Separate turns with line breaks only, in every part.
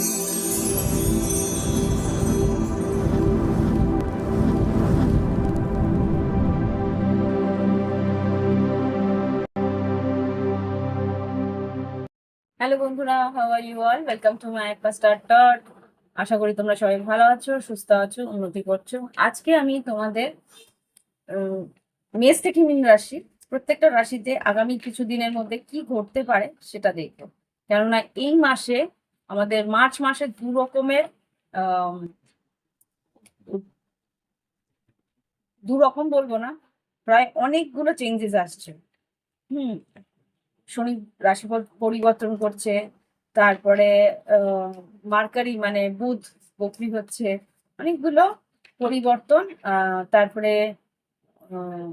Hello বন্ধুরা, how are you all? Welcome to my star tot. আশা করি তোমরা সবাই ভালো আছো, সুস্থ আছো, উন্নতি করছো। আজকে আমি তোমাদের মেষ থেকে মীন রাশি, প্রত্যেকটা রাশিতে আগামী কিছু দিনের মধ্যে কি ঘটতে পারে সেটা দেখবো। কেননা এই মাসে আমাদের মার্চ মাসে দু রকমের দু রকম বলবো না, প্রায় অনেকগুলো চেঞ্জেস আসছে। হুম। শনি রাশি পরিবর্তন করছে, তারপরে মার্কারি মানে বুধ বকরি হচ্ছে, অনেকগুলো পরিবর্তন। তারপরে আহ,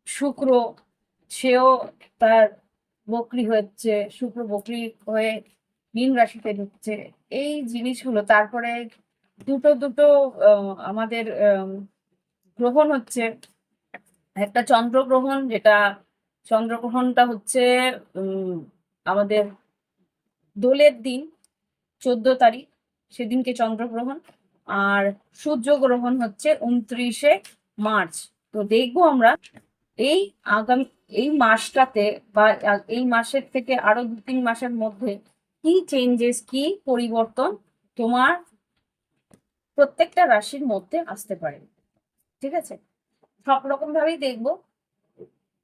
শুক্র, সেও তার বকরি হচ্ছে, শুক্র বকরি হয়ে মীন রাশিতে ঢুকছে। এই জিনিসগুলো, তারপরে দুটো দুটো আমাদের গ্রহণ হচ্ছে। একটা চন্দ্রগ্রহণ, যেটা চন্দ্রগ্রহণটা হচ্ছে আমাদের দোলের দিন 14 তারিখ, সেদিনকে চন্দ্রগ্রহণ। আর সূর্যগ্রহণ হচ্ছে 29শে মার্চ। তো দেখবো আমরা এই আগামী এই মাসটাতে বা এই মাসের থেকে আরো 2-3 মাসের মধ্যে কি চেঞ্জেস, কি পরিবর্তন তোমার প্রত্যেকটা রাশির মধ্যে আসতে পারে। ঠিক আছে, সব রকম ভাবেই দেখবো,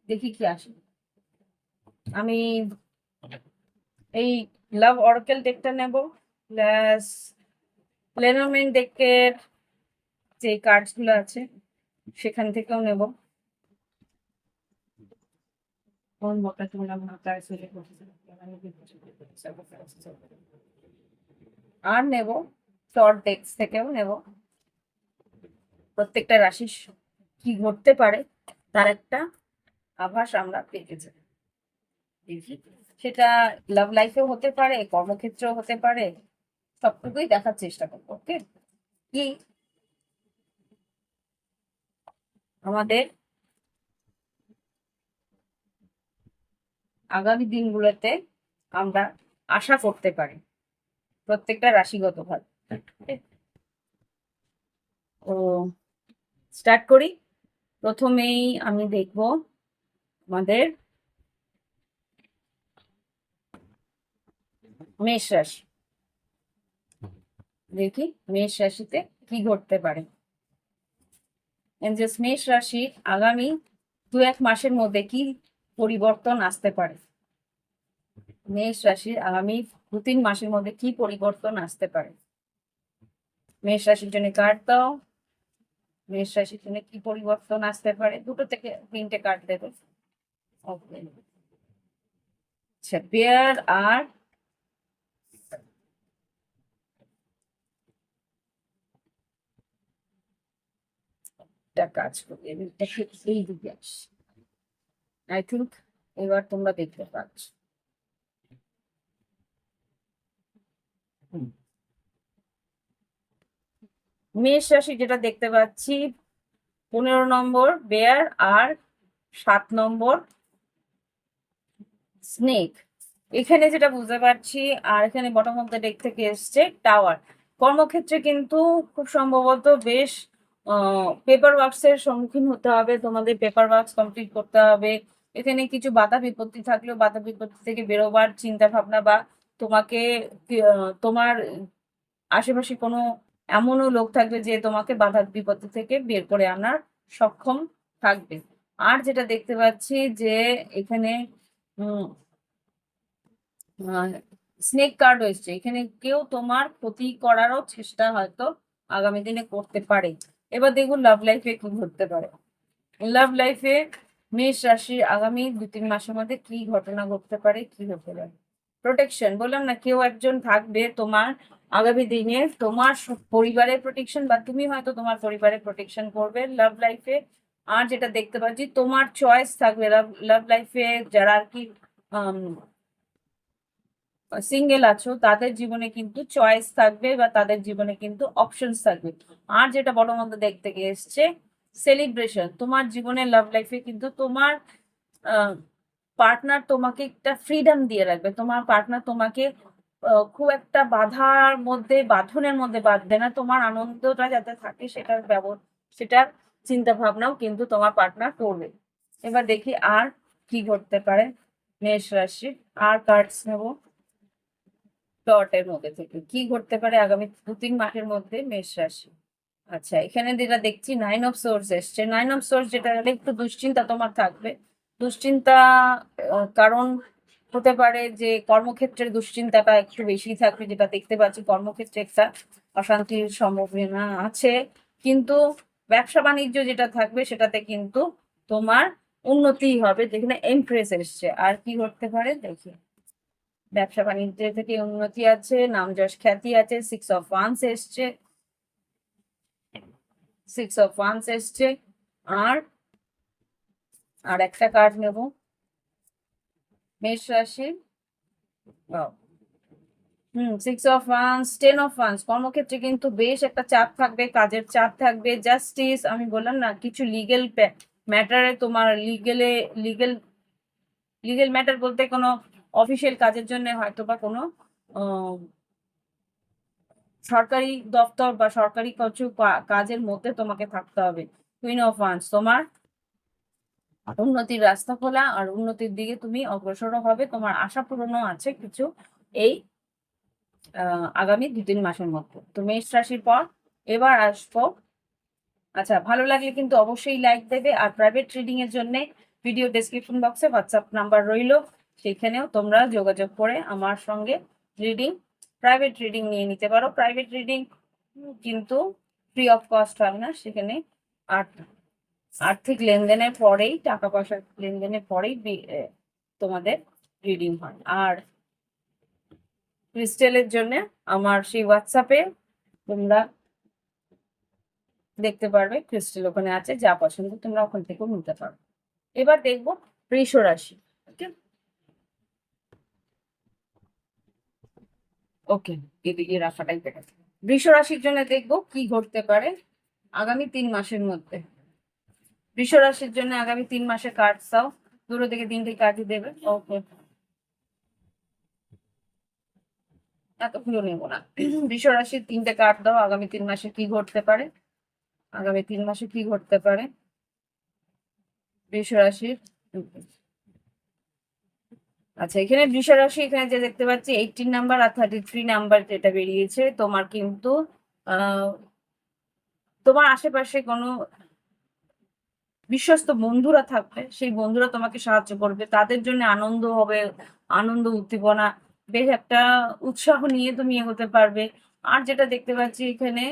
দেখি কি আসে। আমি এই লাভ অরাকেল ডেকটা নেব, প্লাস লেনোমেন ডেকের যে কার্ডস গুলো আছে সেখান থেকেও নেব। আর নেব শর্ট ডেক্স থেকেও নেব। প্রত্যেকটা রাশি কি ঘটতে পারে তার একটা আভাস আমরা পেয়ে যাই। সেটা লাভ লাইফেও হতে পারে, কর্মক্ষেত্রেও হতে পারে, সবটুকুই দেখার চেষ্টা করবো। ওকে, কি আমাদের আগামী দিনগুলোতে আমরা আশা করতে পারি প্রত্যেকটা রাশিগত ভাবে। ও স্টার্ট করি। প্রথমেই আমি দেখব আমাদের মেষ রাশি। দেখি মেষ রাশিতে কি ঘটতে পারে। মেষ রাশি আগামী 2-1 মাসের মধ্যে কি পরিবর্তন আসতে পারে। মেষ রাশির আগামী 2-3 মাসের মধ্যে কি পরিবর্তন আসতে পারে। মেষ রাশির জন্য কার্ড দাও। মেষ রাশির জন্য কি পরিবর্তন আসতে পারে, 2 থেকে 3টে কার্ড দেবে। ওকে, আচ্ছা, পেয়ার আর একটা কাজ করি, আমি এটাকে এই দিকে আসি। আই থিঙ্ক এবার তোমরা দেখতে পাচ্ছ। মেষ রাশি যেটা দেখতে পাচ্ছি, 15 নম্বর বেয়ার আর 7 নম্বর স্নেক। এখানে যেটা বুঝতে পারছি, আর এখানে বটম অফ দ্য ডেক থেকে এসছে টাওয়ার। কর্মক্ষেত্রে কিন্তু খুব সম্ভবত বেশ পেপার ওয়ার্কস এর সম্মুখীন হতে হবে, তোমাদের পেপার ওয়ার্কস কমপ্লিট করতে হবে। এখানে কিছু বাধা বিপত্তি থাকলেও বাধা বিপত্তি থেকে বেরোবার চিন্তা ভাবনা, বা তোমাকে তোমার আশেপাশে কোনো এমনও লোক থাকবে যে তোমাকে বাধা বিপত্তি থেকে বের করে আনার সক্ষম থাকবে। আর যেটা দেখতে পাচ্ছি যে এখানে স্নেক কার্ড এসছে, এখানে কেউ তোমার ক্ষতি করারও চেষ্টা হয়তো আগামী দিনে করতে পারে। এবার দেখুন লাভ লাইফে কি ঘটতে পারে। লাভ লাইফে মেষ রাশির আগামী 2-3 মাসের মধ্যে কি ঘটনা ঘটতে পারে, কি হতে পারে। প্রোটেকশন বললাম না, কেউ একজন থাকবে তোমার আগামী দিনে, তোমার পরিবারের প্রোটেকশন, বা তুমি হয়তো তোমার পরিবারের প্রোটেকশন করবে লাভ লাইফে। আর যেটা দেখতে পাচ্ছি, তোমার চয়েস থাকবে লাভ লাইফে। যারা আর কি সিঙ্গেল আছো তাদের জীবনে কিন্তু চয়েস থাকবে, বা তাদের জীবনে কিন্তু অপশনস থাকবে। আর যেটা বড় মধ্যে দেখতে গিয়ে এসছে সেলিব্রেশন, তোমার জীবনে লাভ লাইফে কিন্তু তোমার পার্টনার তোমাকে একটা ফ্রিডম দিয়ে রাখবে। তোমার পার্টনার তোমাকে খুব একটা বাঁধনের মধ্যে বাঁধবে না, তোমার আনন্দটা যাতে থাকে সেটার চিন্তা ভাবনাও কিন্তু তোমার পার্টনার করবে। এবার দেখি আর কি ঘটতে পারে মেষ রাশি, আর কার্ডস নেব ডটের মধ্যে থেকে কি ঘটতে পারে আগামী 2-3 মাসের মধ্যে মেষ রাশি। আচ্ছা, এখানে যেটা দেখছি 9 অফ সোর্স এসছে। 9 অফ সোর্স যেটা হলে একটু দুশ্চিন্তা তোমার থাকবে। দুশ্চিন্তা কারণ হতে পারে যে কর্মক্ষেত্রে দুশ্চিন্তাটা একটু বেশি থাকবে, যেটা দেখতে পাচ্ছি কর্মক্ষেত্রে একটা অশান্তির সম্ভাবনা আছে। কিন্তু ব্যবসা বাণিজ্য যেটা থাকবে সেটাতে কিন্তু তোমার উন্নতি হবে, যেখানে এমপ্রেস এসছে। আর কি ঘটতে পারে দেখি, ব্যবসা বাণিজ্য থেকে উন্নতি আছে, নাম যশ খ্যাতি আছে, 6 অফ ওয়ান্স এসছে, 6 অফ ওয়ান্স এসছে। আর আর একটা কার্ড নেব মেষ রাশি। 6 অফ ওয়ান্স, 10 অফ ওয়ান্স। কর্মক্ষেত্রে কিন্তু বেশ একটা চাপ থাকবে, কাজের চাপ থাকবে। জাস্টিস, আমি বললাম না কিছু লিগেল ম্যাটারে তোমার লিগেল লিগেল ম্যাটার বলতে কোনো অফিসিয়াল কাজের জন্য হয়তো বা কোনো সরকারি দপ্তর বা সরকারি কিছু কাজের মধ্যে তোমাকে থাকতে হবে। কুইন অফ ওয়ান্স, তোমার উন্নতির রাস্তা খোলা আর উন্নতির দিকে তুমি অগ্রসর হবে, তোমার আশা পূরণও আছে কিছু এই আগামী 2-3 মাসের মধ্যে। তো মেষ রাশির পর এবার আসবো। আচ্ছা, ভালো লাগলে কিন্তু অবশ্যই লাইক দেবে, আর প্রাইভেট রিডিং এর জন্য ভিডিও ডেসক্রিপশন বক্সে হোয়াটসঅ্যাপ নাম্বার রইলো, সেখানেও তোমরা যোগাযোগ করে আমার সঙ্গে প্রাইভেট রিডিং নিয়ে নিতে পারো। প্রাইভেট রিডিং কিন্তু ফ্রি অফ কস্ট হয় না, সেখানে আর্থিক লেনদেনের পরেই, টাকা পয়সার লেনদেনের পরেই তোমাদের রিডিং হয়। আর ক্রিস্টেলের জন্য আমার সেই হোয়াটসঅ্যাপে তোমরা দেখতে পারবে, ক্রিস্টেল ওখানে আছে, যা পছন্দ তোমরা ওখান থেকেও নিতে পারো। এবার দেখবো বৃষ রাশি। ওকে, এদিকে রাখাটাই বেটার। বৃষ রাশির জন্য দেখবো কি ঘটতে পারে আগামী 3 মাসের মধ্যে। বৃষ রাশির জন্য আগামী 3 মাসে কার্ড দাও, দুটো থেকে 3টে কার্ডই দেবে। ওকে, এতগুলো নেবো না। বৃষ রাশির 3টে কার্ড দাও, আগামী 3 মাসে কি ঘটতে পারে, আগামী 3 মাসে কি ঘটতে পারে বৃষ রাশির। আচ্ছা, এখানে বৃষ রাশি, এখানে যে দেখতে পাচ্ছি 18 নাম্বার আর 33 নাম্বার যেটা বেরিয়েছে, তোমার কিন্তু তোমার আশেপাশে কোনো বিশ্বস্ত বন্ধুরা থাকবে, সেই বন্ধুরা তোমাকে সাহায্য করবে, তাদের জন্য আনন্দ হবে, আনন্দ উদ্দীপনা, বেশ একটা উৎসাহ নিয়ে তুমি এগোতে পারবে। আর যেটা দেখতে পাচ্ছি এখানে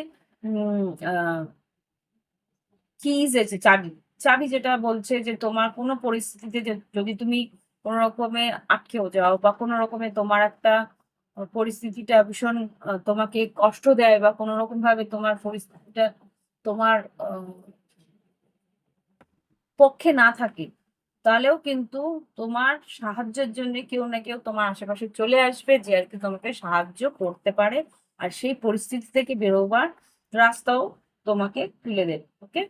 কিজ আছে, চাবি। চাবি যেটা বলছে যে তোমার কোনো পরিস্থিতিতে যদি তুমি কোনো রকমে আটকেও যাও, বা কোনো রকমে তোমার একটা পরিস্থিতিটা ভীষণ তোমাকে কষ্ট দেয়, বা কোনো রকম ভাবে তোমার পরিস্থিতিটা তোমার পক্ষে না থাকে, তাহলেও কিন্তু তোমার সাহায্যের জন্য কেউ না কেউ তোমার আশেপাশে চলে আসবে, যে আর কি তোমাকে সাহায্য করতে পারে, আর সেই পরিস্থিতি থেকে বেরোবার রাস্তাও তোমাকে তুলে দেবে। ওকে,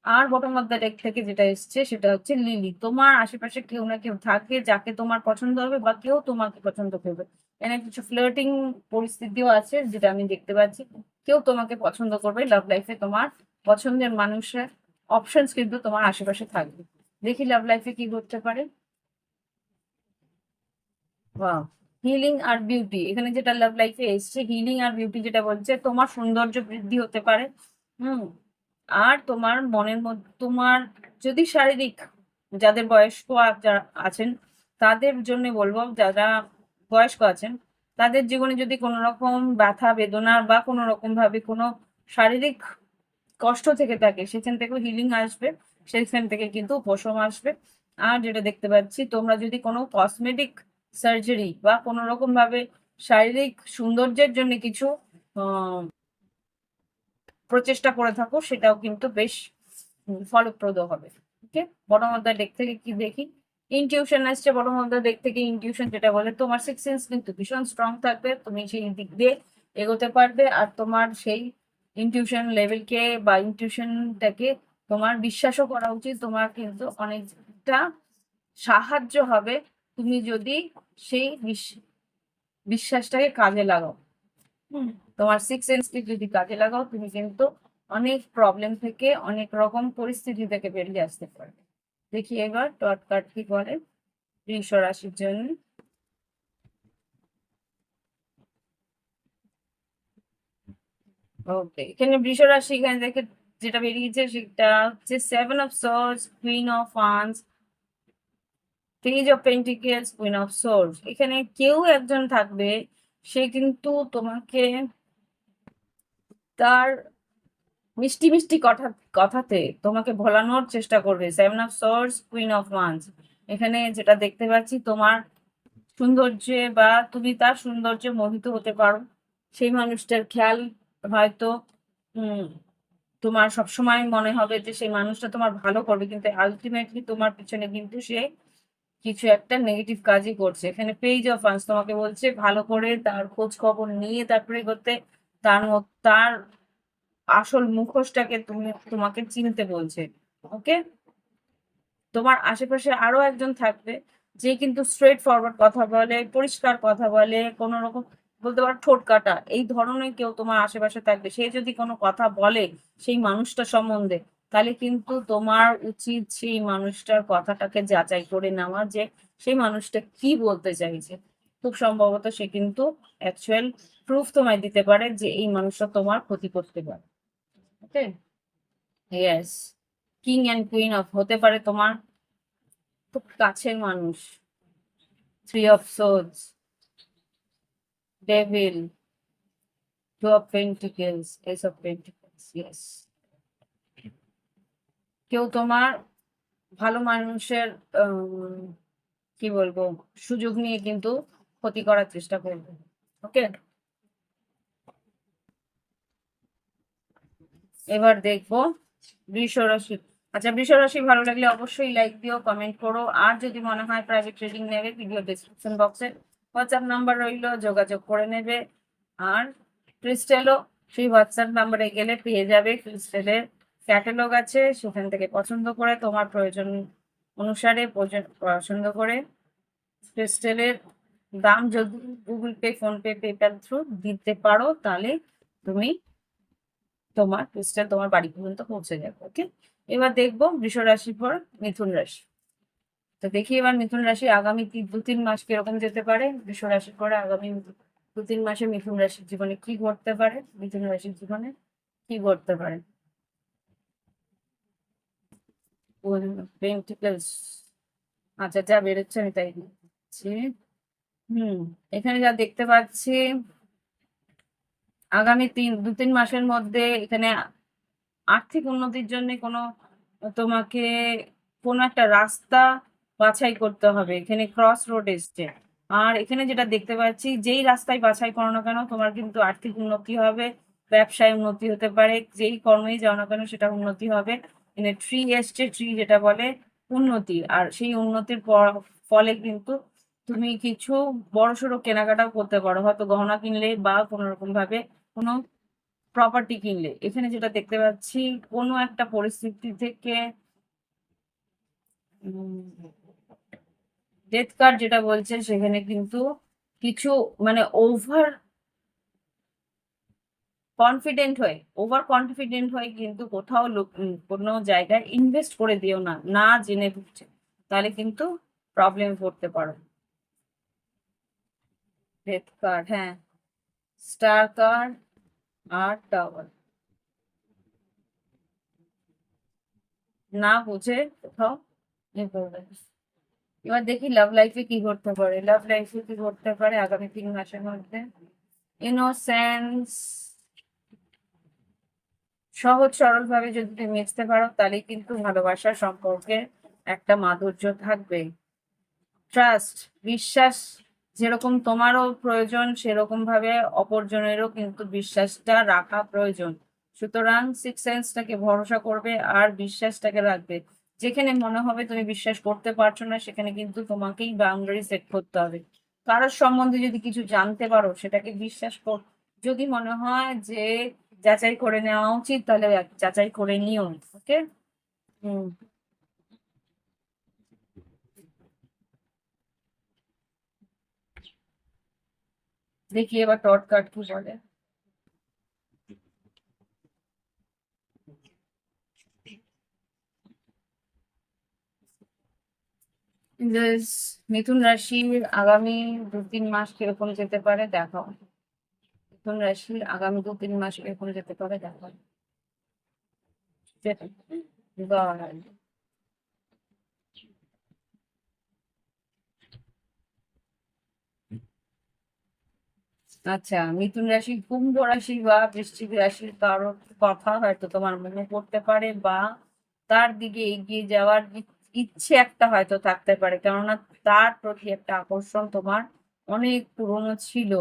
আর বটম অফ দ্য ডেক থেকে যেটা এসছে সেটা হচ্ছে লিলি। তোমার আশেপাশে কেউ না কেউ থাকে যাকে তোমার পছন্দ হবে, বা কেউ তোমাকে পছন্দ করবে। এখানে কিছু ফ্লার্টিং পরিস্থিতিও আছে যেটা আমি দেখতে পাচ্ছি, কেউ তোমাকে পছন্দ করবে। লাভ লাইফে তোমার পছন্দের মানুষের অপশনস কিন্তু তোমার আশেপাশে থাকবে। দেখি লাভ লাইফে কি ঘটতে পারে। ওয়াও, হিলিং আর বিউটি, এখানে যেটা লাভ লাইফে এসছে হিলিং আর বিউটি, যেটা বলছে তোমার সৌন্দর্য বৃদ্ধি হতে পারে। হুম, আর তোমার মনের মধ্যে তোমার যদি শারীরিক, যাদের বয়স্ক যারা আছেন তাদের জন্য বলবো, যারা বয়স্ক আছেন তাদের জীবনে যদি কোনো রকম ব্যথা বেদনা বা কোনো রকম ভাবে কোনো শারীরিক কষ্ট থেকে থাকে, সেখান থেকেও হিলিং আসবে, সেখান থেকে কিন্তু উপশম আসবে। আর যেটা দেখতে পাচ্ছি, তোমরা যদি কোনো কসমেটিক সার্জারি বা কোনো রকম ভাবে শারীরিক সৌন্দর্যের জন্য কিছু প্রচেষ্টা করে থাকো, সেটাও কিন্তু বেশ ফলপ্রদ হবে। ওকে, বটম অফ দ্য ডেক থেকে কি দেখি, ইনটিউশন আসছে। বটম অফ দ্য ডেক থেকে ইনটিউশন যেটা বলে তোমার সিক্স সেন্স কিন্তু ভীষণ স্ট্রং থাকবে, তুমি সেই দিক দিয়ে এগোতে পারবে, আর তোমার সেই ইনটিউশন লেভেলকে বা ইনটিউশনটাকে তোমার বিশ্বাসও করা উচিত। তোমার কিন্তু অনেকটা সাহায্য হবে তুমি যদি সেই বিশ্বাসটাকে কাজে লাগাও। তোমার সিক্স সেন্সকে যদি কাজে লাগাও, তুমি কিন্তু অনেক প্রবলেম থেকে, অনেক রকম পরিস্থিতি থেকে বেরিয়ে আসতে পারবে। দেখি এবার ডট কার্ড কি বলে বৃষ রাশির জন্য। ওকে, এখানে বৃষ রাশি, এখানে দেখে যেটা বেরিয়েছে সেটা হচ্ছে 7 of Swords, Queen of Wands, page of pentacles, queen of swords. এখানে কেউ একজন থাকবে, সে কিন্তু তোমাকে তার মিষ্টি মিষ্টি কথাতে তোমাকে ভোলানোর চেষ্টা করবে। 7 of Swords, queen of wands. এখানে যেটা দেখতে পাচ্ছি, তোমার সৌন্দর্যে বা তুমি তার সৌন্দর্যে মোহিত হতে পারো। সেই মানুষটার খেয়াল হয়তো তোমার সবসময় মনে হবে যে সেই মানুষটা তোমার ভালো করবে, কিন্তু আলটিমেটলি তোমার পিছনে কিন্তু সে কিছু একটা নেগেটিভ কাজই করছে। এখানে পেজ অফ ওয়ান্স তোমাকে বলছে ভালো করে তার খোঁজ খবর নিয়ে তারপরে করতে, তার আসল মুখোশটাকে তোমাকে চিনতে বলছে। ওকে, তোমার আশেপাশে আরো একজন থাকবে, যে কিন্তু স্ট্রেট ফরওয়ার্ড কথা বলে, পরিষ্কার কথা বলে, কোনো রকম বলতে পারো ঠোঁট কাটা, এই ধরনের কেউ তোমার আশেপাশে থাকবে। সে যদি কোনো কথা বলে সেই মানুষটা সম্বন্ধে, তাহলে কিন্তু তোমার উচিত সেই মানুষটার কথাটাকে যাচাই করে নেওয়া, যে সেই মানুষটা কি বলতে চাইছে। খুব সম্ভবত সে কিন্তু অ্যাকচুয়াল প্রুফ তোমায় দিতে পারে যে এই মানুষটা তোমার ক্ষতি করতে পারে। Okay, yes, king and queen of হতে পারে তোমার খুব কাছের মানুষ। 3 of Swords, devil, 2 of Pentacles, Ace of Pentacles, yes. কেউ তোমার ভালো মানুষের কি বলবো সুযোগ নিয়ে কিন্তু ক্ষতি করার চেষ্টা করবে। ওকে, এবার দেখবো বৃষ রাশি। আচ্ছা, বৃষ রাশি ভালো লাগলে অবশ্যই লাইক দিও, কমেন্ট করো। আর যদি মনে হয় প্রাইভেট ট্রেডিং নেবে, ভিডিও ডেসক্রিপশন বক্সে হোয়াটসঅ্যাপ নাম্বার রইল, যোগাযোগ করে নেবে। আর ক্রিস্টেলও সেই হোয়াটসঅ্যাপ নাম্বারে গেলে পেয়ে যাবে। ক্রিস্টেলের ক্যাটালগ আছে, সেখান থেকে পছন্দ করে তোমার প্রয়োজন অনুসারে পছন্দ করে ক্রিস্টেলের দাম যদি Google pay, PhonePe, PayPal through দিতে পারো, তাহলে তুমি তোমার ক্রিস্টাল তোমার বাড়ি পর্যন্ত পৌঁছে যাবে। ওকে, এবার দেখবো বৃষ রাশির পর মিথুন রাশি। তো দেখি এবার মিথুন রাশি আগামী 2-3 মাস কিরকম যেতে পারে। বৃষ রাশির পরে আগামী 2-3 মাসে মিথুন রাশির জীবনে কি ঘটতে পারে, মিথুন রাশির জীবনে কি ঘটতে পারে। পেন্টিকলস, আচ্ছা যা বেরোচ্ছে আমি তাই দিচ্ছি। এখানে যা দেখতে পাচ্ছি, আগামী 2-3 মাসের মধ্যে এখানে আর্থিক উন্নতির জন্য তোমাকে কোনো একটা রাস্তা বাছাই করতে হবে। এখানে ক্রস রোড এসছে, আর এখানে যেটা দেখতে পাচ্ছি, যেই রাস্তায় বাছাই করো না কেন তোমার কিন্তু আর্থিক উন্নতি হবে, ব্যবসায় উন্নতি হতে পারে, যেই কর্মেই যাও না কেন সেটা উন্নতি হবে। এখানে ট্রি এসছে, ট্রি যেটা বলে উন্নতি, আর সেই উন্নতির ফলে কিন্তু তুমি কিছু বড়সড় কেনাকাটাও করতে পারো, হয়তো গহনা কিনলে বা কোনো রকম ভাবে কোনো প্রপার্টি কিনলে। এখানে যেটা দেখতে পাচ্ছি, কোনো একটা পরিস্থিতি থেকে ডেথ কার্ড যেটা বলছে, সেখানে কিন্তু কিছু মানে ওভার কনফিডেন্ট হয়ে কিন্তু কোথাও কোনো জায়গায় ইনভেস্ট করে দিও না, না জেনে বুঝছে, তাহলে কিন্তু প্রবলেম পড়তে পারো। ডেথ কার্ড, হ্যাঁ, স্টার কার্ড আর টাওয়ার, না বুঝে কোথাও ইয়ে করবে। এবার দেখি লাভ লাইফে কি করতে পারে, লাভ লাইফে কি করতে পারে আগামী 3 মাসের মধ্যে। ইনোসেন্স, সহজ সরল ভাবে যদি তুমি মিশতে পারো, তাহলে কিন্তু ভালোবাসার সম্পর্কে একটা মাধুর্য থাকবে। ট্রাস্ট, বিশ্বাস, যেরকম তোমারও প্রয়োজন সেরকম ভাবে অপরজনেরও কিন্তু বিশ্বাসটা রাখা প্রয়োজন। সুতরাং সিক্স সেন্সটাকে ভরসা করবে আর বিশ্বাসটাকে রাখবে। যেখানে মনে হবে তুমি বিশ্বাস করতে পারছো না, সেখানে কিন্তু তোমাকেই বাউন্ডারি সেট করতে হবে। কারোর সম্বন্ধে যদি কিছু জানতে পারো, সেটাকে বিশ্বাস কর, যদি মনে হয় যে যাচাই করে নেওয়া উচিত, তাহলে যাচাই করে নিও। ওকে, হুম, দেখি এবার টট কার্ড কি বলে। This মিথুন রাশির আগামী 2-3 মাস কিরকম যেতে পারে দেখো। মিথুন রাশির আগামী 2-3 মাস কিরকম যেতে পারে দেখো। God. আচ্ছা, মিথুন রাশি, কুম্ভ রাশি বা বৃশ্চিক রাশির কারোর কথা হয়তো তোমার মনে পড়তে পারে, বা তার দিকে এগিয়ে যাওয়ার ইচ্ছে একটা হয়তো থাকতে পারে, কেননা তার প্রতি একটা আকর্ষণ তোমার অনেক পুরনো ছিল।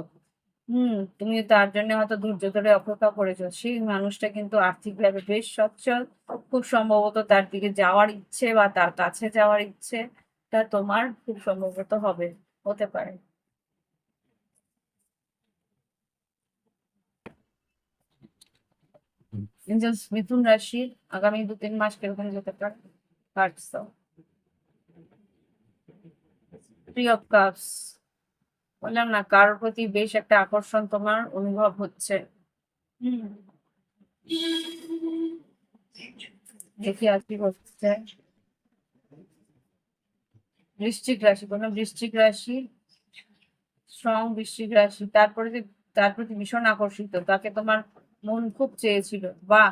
তুমি তার জন্য হয়তো ধৈর্য ধরে অপেক্ষা করেছো। সেই মানুষটা কিন্তু আর্থিকভাবে বেশ সচ্ছল। খুব সম্ভবত তার দিকে যাওয়ার ইচ্ছে বা তার কাছে যাওয়ার ইচ্ছে তা তোমার খুব সম্ভবত হতে পারে। এঞ্জেলস মিথুন রাশির আগামী 2-3 মাস কিরকম যেতে পারে। কার্ডস দাও। Three of cups. বললাম না, কারোর প্রতি বেশ একটা আকর্ষণ তোমার অনুভব হচ্ছে। হুম, দেখি আর কি করছে। বৃশ্চিক রাশি, বললাম বৃশ্চিক রাশি, স্ট্রং বৃশ্চিক রাশি, তারপরে যে তার প্রতি ভীষণ আকর্ষিত, তাকে তোমার মন খুব চেয়েছিল। বা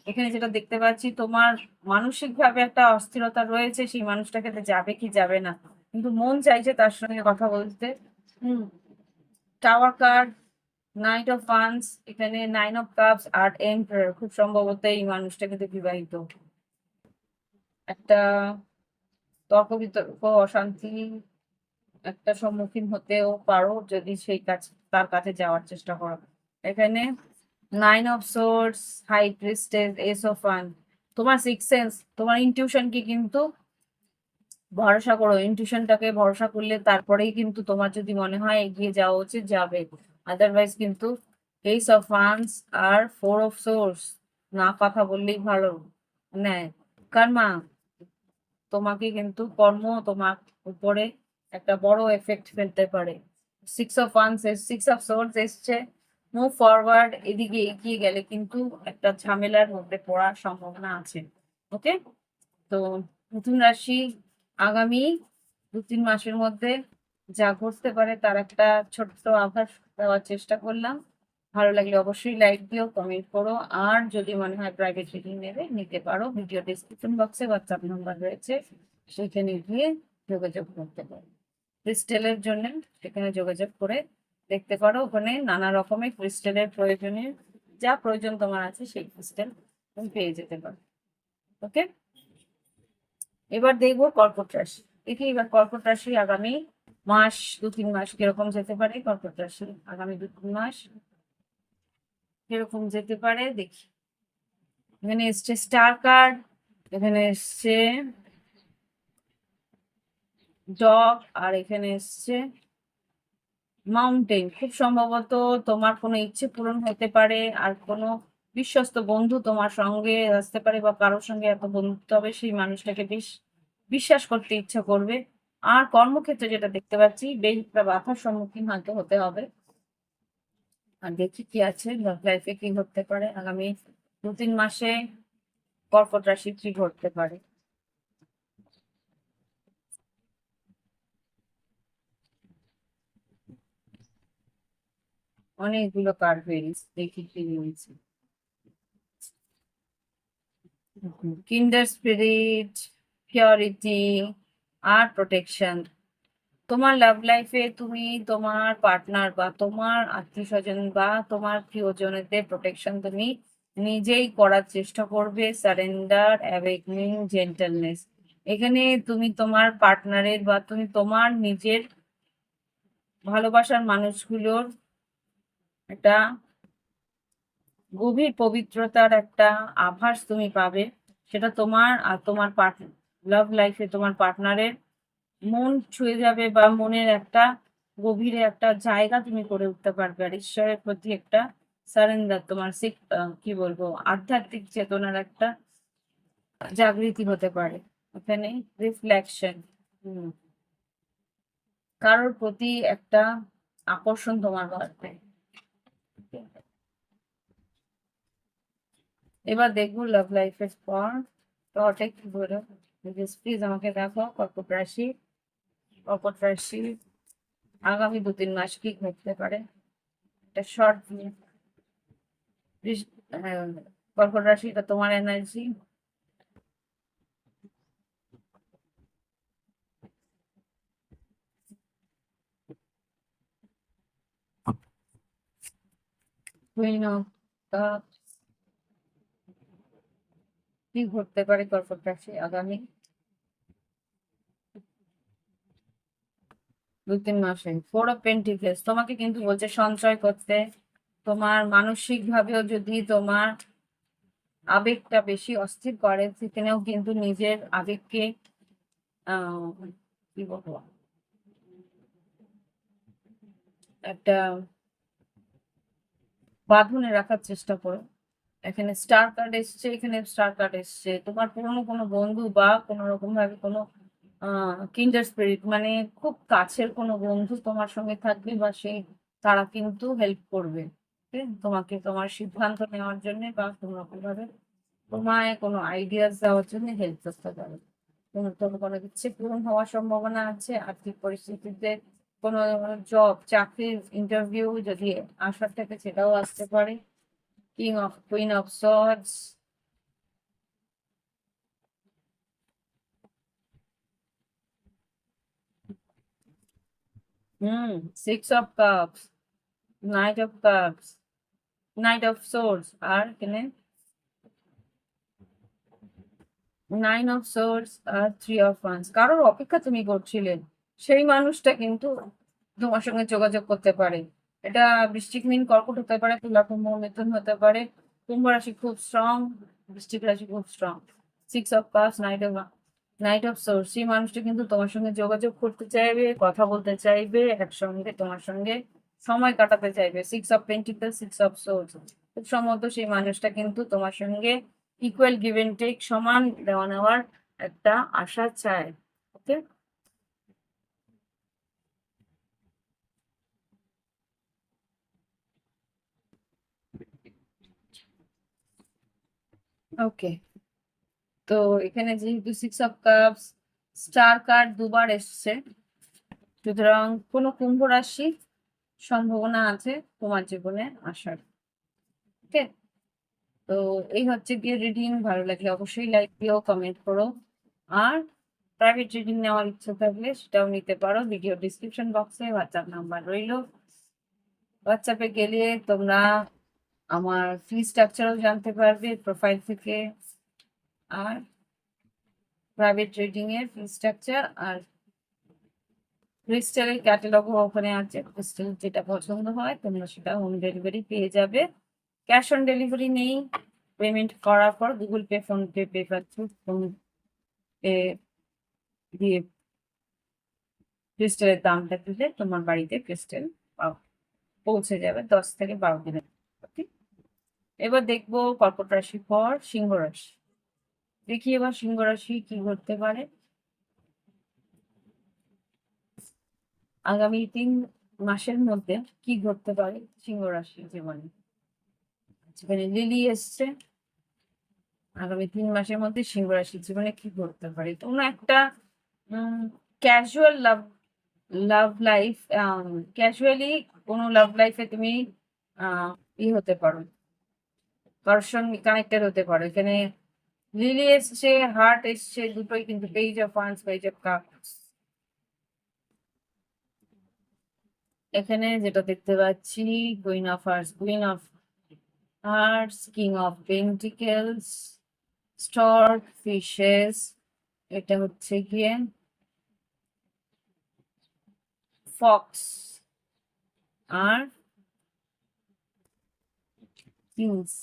এখানে যেটা দেখতে পাচ্ছি, তোমার মানসিক ভাবে একটা অস্থিরতা রয়েছে, সেই মানুষটাকে যাবে কি যাবে না, কিন্তু মন চাইছে তার সঙ্গে কথা বলতে। Hmm, tower card, knight of wands, এখানে 9 অফ কাপস আর এম্পারার। খুব সম্ভবত এই মানুষটা কিন্তু বিবাহিত। একটা তর্ক বিতর্ক, অশান্তি একটা সম্মুখীন হতেও পারো যদি সেই কাছে তার কাছে যাওয়ার চেষ্টা করো। এখানে 9 of swords, high priestess, ace of ওয়ান। তোমার সিক্স সেন্স, তোমার ইনটিউশনকে কিন্তু ভরসা করো। ইনটিউশনটাকে ভরসা করলে তারপরেই কিন্তু তোমার যদি মনে হয় এগিয়ে যাওয়া উচিত, যাবে। আদারওয়াইজ কিন্তু এইস অফ ওয়ান্স আর 4 অফ সোর্স না কথা বললেই ভালো। মানে কর্মা, তোমাকে কিন্তু কর্ম তোমার উপরে একটা বড় এফেক্ট ফেলতে পারে। 6 অফ ওয়ান্স, 6 অফ সোর্স এসছে। মুভ ফরওয়ার্ড, এদিকে এগিয়ে গেলে কিন্তু একটা ঝামেলার মধ্যে পড়ার সম্ভাবনা আছে। ওকে, তো মিথুন রাশি আগামী 2-3 মাসের মধ্যে যা ঘটতে পারে তার একটা ছোট্ট আভাস দেওয়ার চেষ্টা করলাম। ভালো লাগলে অবশ্যই লাইক দিও, কমেন্ট করো। আর যদি মনে হয় প্রাইভেট রিডিং নিতে পারো, ভিডিও ডিসক্রিপশন বক্সে হোয়াটসঅ্যাপ নাম্বার রয়েছে, সেখানে গিয়ে যোগাযোগ করতে পারো। ক্রিস্টেলের জন্য সেখানে যোগাযোগ করে দেখতে পারো। ওখানে নানা রকমের ক্রিস্টেলের প্রয়োজনীয় যা প্রয়োজন তোমার আছে সেই ক্রিস্টেল তুমি পেয়ে যেতে পারো। ওকে, এবার দেখবো কর্কট রাশি। দেখি এবার কর্কট রাশি আগামী 2-3 মাস কিরকম যেতে পারে। কর্কট রাশি আগামী 2-3 মাস কিরকম যেতে পারে দেখি। এখানে এসছে স্টার কার্ড, এখানে এসছে ডগ, আর এখানে এসছে মাউন্টেন। খুব সম্ভবত তোমার কোনো ইচ্ছে পূরণ হতে পারে, আর কোনো বিশ্বস্ত বন্ধু তোমার সঙ্গে আসতে পারে, বা কারোর সঙ্গে এত বন্ধুত্ব হবে সেই মানুষটাকে বেশ বিশ্বাস করতে ইচ্ছা করবে। আর কর্মক্ষেত্রে যেটা দেখতে পাচ্ছি, বেশ একটা বাধার সম্মুখীন হয়তো হতে হবে। আর দেখি কি আছে, লাভ লাইফে কি ঘটতে পারে আগামী 2-3 মাসে, কর্কট রাশি কি ঘটতে পারে। অনেকগুলো কার্ড বেরিয়েছে, দেখি কি নিয়েছে। কিন্ডার স্পিরিট, পিওরিটি আর প্রোটেকশন। তোমার লাভ লাইফে তুমি তোমার পার্টনার বা তোমার আত্মীয় স্বজন বা তোমার প্রিয়জনদের প্রোটেকশন তুমি নিজেই করার চেষ্টা করবে। Surrender, awakening, gentleness. এখানে তুমি তোমার পার্টনারের বা তুমি তোমার নিজের ভালোবাসার মানুষগুলোর একটা গভীর পবিত্রতার একটা আভাস তুমি পাবে। সেটা তোমার আর তোমার লাভ লাইফে তোমার পার্টনারের মন ছুঁয়ে যাবে, বা মনের একটা গভীরে একটা জায়গা তুমি করে উঠতে পারবে। আর ঈশ্বরের প্রতি একটা সারেন্ডার, তোমার কি বলবো, আধ্যাত্মিক চেতনার একটা জাগৃতি হতে পারে। এখানে রিফ্লেকশন, কারোর প্রতি একটা আকর্ষণ তোমার বাড়বে। এবার দেখবো লাভ লাইফের পর তো কি বলো প্লিজ আমাকে দেখো কর্কট রাশি। কর্কট রাশি আগামী 2-3 মাস কি ঘটতে পারে একটা শর্ট কর্কট রাশিটা তোমার এনার্জি। কুইন অফ কাপস কি ঘটতে পারে কর্কট রাশি আগামী 2-3 মাসে। 4 অফ পেন্টিকেলস তোমাকে কিন্তু বলছে সঞ্চয় করতে। তোমার মানসিক ভাবেও যদি তোমার আবেগটা বেশি অস্থির করে সেখানেও কিন্তু নিজের আবেগকে কি বলবো একটা বাঁধনে রাখার চেষ্টা করো। এখানে স্টার কার্ড এসছে, এখানে স্টার কার্ড এসছে। তোমার পুরনো কোনো বন্ধু বা কোনো রকম ভাবে কোনো কিন্ডার স্পিরিট মানে খুব কাছের কোনো বন্ধু তোমার সঙ্গে থাকবে বা সেই তারা কিন্তু হেল্প করবে তোমাকে তোমার সিদ্ধান্ত নেওয়ার জন্য বা কোনো রকম ভাবে তোমায় কোনো আইডিয়াস দেওয়ার জন্য হেল্প করতে পারে। কোনো ইচ্ছে পূরণ হওয়ার সম্ভাবনা আছে। আর্থিক পরিস্থিতিতে কোনো জব চাকরির ইন্টারভিউ যদি আসার থাকে সেটাও আসতে পারে। Queen of swords six of cups, knight of cups, knight of swords আর এখানে 9 অফ সোর্স আর 3 অফ ওয়ান্স। কারোর অপেক্ষা তুমি করছিলে, সেই মানুষটা কিন্তু তোমার সঙ্গে যোগাযোগ করতে পারে। এটা বৃশ্চিক মিন কর্কট হতে পারে, তুলা কুম্ভ মিথুন হতে পারে। কুম্ভ রাশি খুব স্ট্রং, বৃশ্চিক রাশি খুব strong. 6 of cups, knight of source সেই মানুষটা কিন্তু তোমার সঙ্গে যোগাযোগ করতে চাইবে, কথা বলতে চাইবে, একসঙ্গে তোমার সঙ্গে সময় কাটাতে চাইবে। 6 অফ পেন্টিকল, 6 অফ সোর্স খুব সম্ভবত সেই মানুষটা কিন্তু তোমার সঙ্গে ইকুয়াল গিভ এন্ড টেক সমান দেওয়া নেওয়ার একটা আশা চায়। ওকে, ওকে। তো এখানে যেহেতু 6 অফ কাপস স্টার কার্ড দুবার এসছে, সুতরাং কোনো কুম্ভ রাশি সম্ভাবনা আছে তোমার জীবনে আসার। ওকে, তো এই হচ্ছে গিয়ে রিডিং। ভালো লাগলে অবশ্যই লাইক দিও, কমেন্ট করো। আর প্রাইভেট রিডিং নেওয়ার ইচ্ছা থাকলে সেটাও নিতে পারো। ভিডিও ডিসক্রিপশন বক্সে হোয়াটসঅ্যাপ নাম্বার রইলো। হোয়াটসঅ্যাপে গেলে তোমরা আমার ফি স্ট্রাকচারও জানতে পারবে প্রোফাইল থেকে। আর প্রাইভেট রিডিং এর ফি স্ট্রাকচার আর ক্রিস্টালের ক্যাটালগও ওখানে আছে। ক্রিস্টাল যেটা পছন্দ হয় তোমরা সেটা হোম ডেলিভারি পেয়ে যাবে। ক্যাশ অন ডেলিভারি নেই, পেমেন্ট করার পর Google Pay, PhonePe, PayPal phone pay দিয়ে ক্রিস্টালের দামটা দিলে তোমার বাড়িতে ক্রিস্টাল পৌঁছে যাবে 10 থেকে 12 দিনের মধ্যে। এবার দেখবো কর্কট রাশি পর সিংহ রাশি। দেখি এবার সিংহ রাশি কি ঘটতে পারে আগামী 3 মাসের মধ্যে। কি ঘটতে পারে সিংহ রাশি জীবনে। সেখানে লিলি এসছে। আগামী 3 মাসের মধ্যে সিংহ রাশির জীবনে কি ঘটতে পারে। তোমরা একটা ক্যাজুয়াল লাভ লাভ লাইফ ক্যাজুয়ালি কোনো লাভ লাইফে তুমি হতে পারো, কারোর সঙ্গে কানেক্টেড হতে পারো। এখানে লিলি এসছে, হার্ট এসছে, দুটোই কিন্তু page of wands, page of cups. এখানে যেটা দেখতে পাচ্ছি queen of hearts, queen of hearts, king of pentacles, star, fishes, এটা হচ্ছে গিয়ে ফক্স আর কিংস।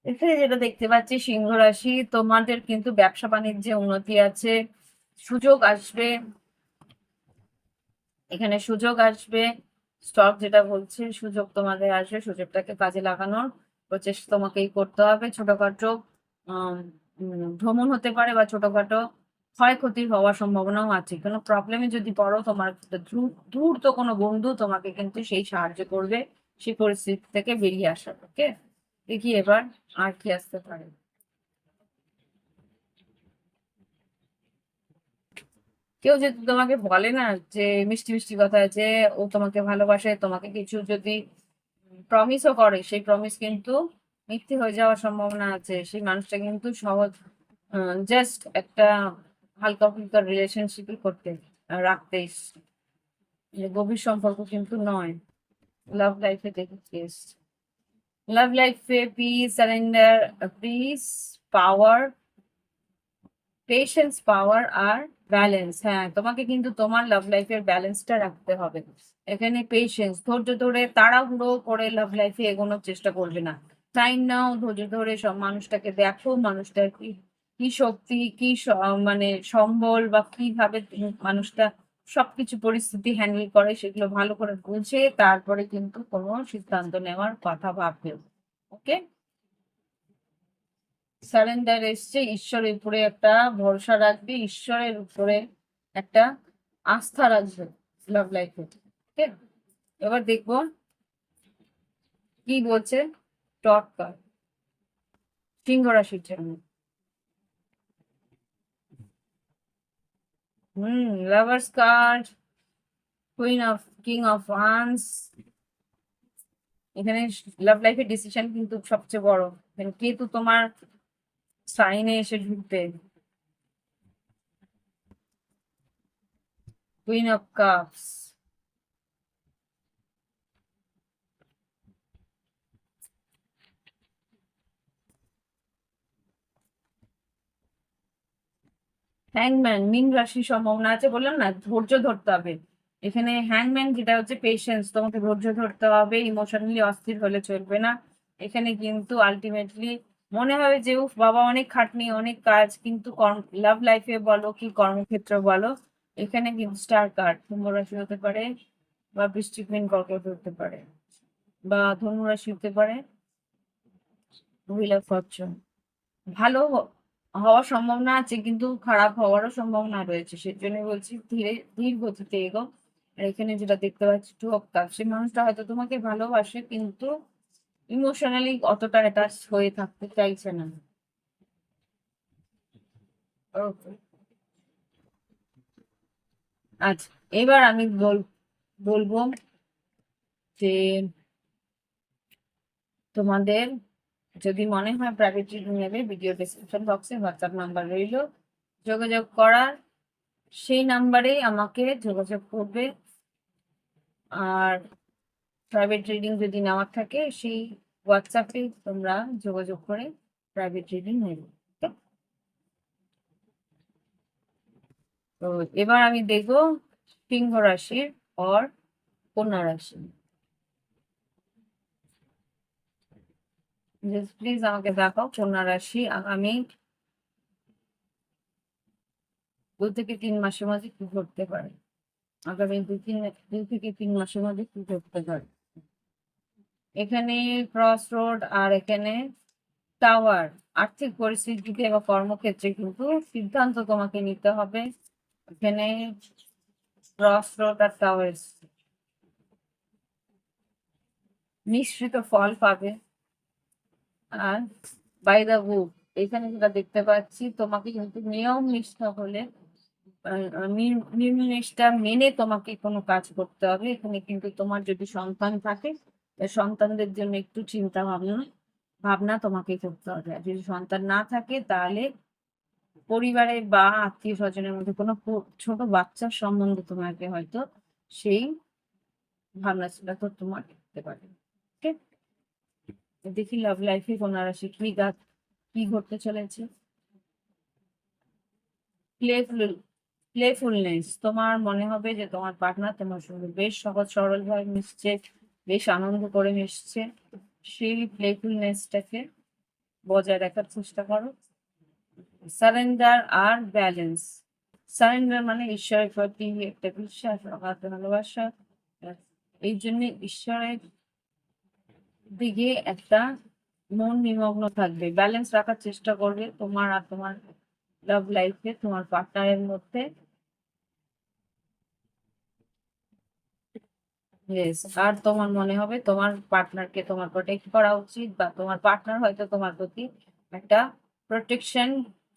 এখানে যেটা দেখতে পাচ্ছি সিংহ রাশি তোমাদের কিন্তু ব্যবসা বাণিজ্যে উন্নতি আছে, সুযোগ আসবে। এখানে সুযোগ আসবে, স্টক যেটা বলছে সুযোগ তোমাদের আসবে, সুযোগটাকে কাজে লাগানোর প্রচেষ্টা তোমাকেই করতে হবে। ছোটখাটো ভ্রমণ হতে পারে বা ছোটখাটো ক্ষয়ক্ষতির হওয়ার সম্ভাবনাও আছে। কোনো প্রবলেমে যদি পড়ো, তোমার ধূর্ত কোনো বন্ধু তোমাকে কিন্তু সেই সাহায্য করবে সেই পরিস্থিতি থেকে বেরিয়ে আসার। ওকে, দেখি এবার আর কি আসতে পারে। কেউ যদি তোমাকে বলে না যে মিষ্টি মিষ্টি কথা, যে ও তোমাকে ভালোবাসে, তোমাকে কিছু যদি প্রমিসও করে, সেই প্রমিস কিন্তু মিথ্যে হয়ে যাওয়ার সম্ভাবনা আছে। সেই মানুষটা কিন্তু সহজ জাস্ট একটা হালকা ফুলকা রিলেশনশিপই করতে রাখতে এসছে। গভীর সম্পর্ক কিন্তু নয়। লাভ লাইফে দেখেছি, লাভ লাইফে পিস, সারেন্ডার, পিস, পাওয়ার, পেশেন্স, পাওয়ার আর ব্যালেন্স। হ্যাঁ, তোমাকে কিন্তু তোমার লাভ লাইফের ব্যালেন্সটা রাখতে হবে। এখানে পেশেন্স, ধৈর্য ধরে তাড়াহুড়ো করে লাভ লাইফে এগোনোর চেষ্টা করবে না। টাইম নাও, ধৈর্য ধরে সব মানুষটাকে দেখো, মানুষটার কি কি শক্তি, কি মানে সম্বল, বা কিভাবে মানুষটা সবকিছু পরিস্থিতি হ্যান্ডেল করে, সেগুলো ভালো করে বুঝে তারপরে কিন্তু কোনো সিদ্ধান্ত নেওয়ার কথা ভাববে। ওকে, সারেন্ডার এসছে, ঈশ্বরের উপরে একটা ভরসা রাখবে, ঈশ্বরের উপরে একটা আস্থা রাখবে লাভ লাইফে। ঠিক, এবার দেখবো কি বলছে টট কার্ড সিংহ রাশির জন্য। Lovers card, queen of, king of wands. এখানে লাভ লাইফের ডিসিশন কিন্তু সবচেয়ে বড়। এখানে কেতু তোমার সাইনে এসে ঢুকবে। কুইন অফ কাপস, হ্যাংম্যান, মীন রাশির সম্ভাবনা আছে, বললাম না ধৈর্য ধরতে হবে। এখানে হ্যাংম্যান যেটা হচ্ছে পেশেন্স, তোমাকে ধৈর্য ধরতে হবে, ইমোশনালি অস্থির হলে চলবে না। এখানে কিন্তু আলটিমেটলি মনে হবে যে উফ বাবা, অনেক খাটনি, অনেক কাজ, কিন্তু লাভ লাইফে বলো কি কর্মক্ষেত্রে বলো, এখানে কিন্তু স্টার কার্ড কুম্ভ রাশি হতে পারে, বা বৃশ্চিক, মীন, কর্কট হতে পারে, বা ধনু রাশি হতে পারে, হুইল অফ ফরচুন। ভালো হওয়ার সম্ভাবনা আছে, কিন্তু খারাপ হওয়ারও সম্ভাবনা রয়েছে। সেজন্য বলছি ধীর গতিতে এগো। আর এখানে যেটা দেখতে পাচ্ছি টু অফ কাপ, সেই মানুষটা হয়তো তোমাকে ভালোবাসে, কিন্তু ইমোশনালি অতটা অ্যাটাচ হয়ে থাকতে চাইছে না। ওকে, আচ্ছা, এবার আমি বলবো যে তোমাদের যদি মনে হয় প্রাইভেট রিডিং নেবে, ভিডিও ডেসক্রিপশন বক্সে হোয়াটসঅ্যাপ নাম্বার রইল, যোগাযোগ করার সেই নাম্বারেই আমাকে যোগাযোগ করবে। আর প্রাইভেট রিডিং যদি নেওয়ার থাকে, সেই হোয়াটসঅ্যাপে তোমরা যোগাযোগ করে প্রাইভেট রিডিং নেবে। তো এবার আমি দেখবো সিংহ রাশির আর কন্যা রাশি। প্লিজ আমাকে দেখাও কন্যা রাশি আগামী 2 থেকে 3 মাসের মধ্যে কি ঘটতে পারে। আগামী 2 থেকে 3 মাসের মধ্যে কি ঘটতে পারে। এখানে ক্রস রোড আর এখানে টাওয়ার। আর্থিক পরিস্থিতিতে বা কর্মক্ষেত্রে কিন্তু সিদ্ধান্ত তোমাকে নিতে হবে। এখানে ক্রস রোড আর টাওয়ার, মিশ্রিত ফল পাবে। আর বাই দা বুক, এখানে যেটা দেখতে পাচ্ছি, তোমাকে কিন্তু নিয়ম নিষ্ঠা হলে নিয়ম নিষ্ঠা মেনে তোমাকে কোনো কাজ করতে হবে। এখানে কিন্তু তোমার যদি সন্তান থাকে, সন্তানদের জন্য একটু চিন্তা ভাবনা তোমাকে করতে হবে। আর যদি সন্তান না থাকে, তাহলে পরিবারে বা আত্মীয় স্বজনের মধ্যে কোনো ছোট বাচ্চার সম্বন্ধে তোমাকে হয়তো সেই ভাবনা চিন্তা তো তোমার থাকতে পারে। ওকে, দেখি লাভ লাইফে কোন রাশি কি ঘটতে চলেছে। প্লেফুল, প্লেফুলনেস, তোমার মনে হবে যে তোমার পার্টনার তোমার সঙ্গে বেশ সহজ সরল ভাবে মিশছে, বেশ আনন্দ করে মিশছে। সেই প্লেফুলনেসটাকে বজায় রাখার চেষ্টা করো। সারেন্ডার আর ব্যালেন্স, সারেন্ডার মানে ঈশ্বরের প্রতি একটা বিশ্বাস, অগাধ ভালোবাসা। এই জন্য ঈশ্বরের দিকে একটা মন নিমগ্ন থাকবে, ব্যালেন্স রাখার চেষ্টা করবে তোমার আর তোমার লাভ লাইফে তোমার পার্টনারের মধ্যে। ইয়েস, আর তোমার মনে হবে তোমার পার্টনারকে তোমার প্রোটেক্ট করা উচিত, বা তোমার পার্টনার হয়তো তোমার প্রতি একটা প্রোটেকশন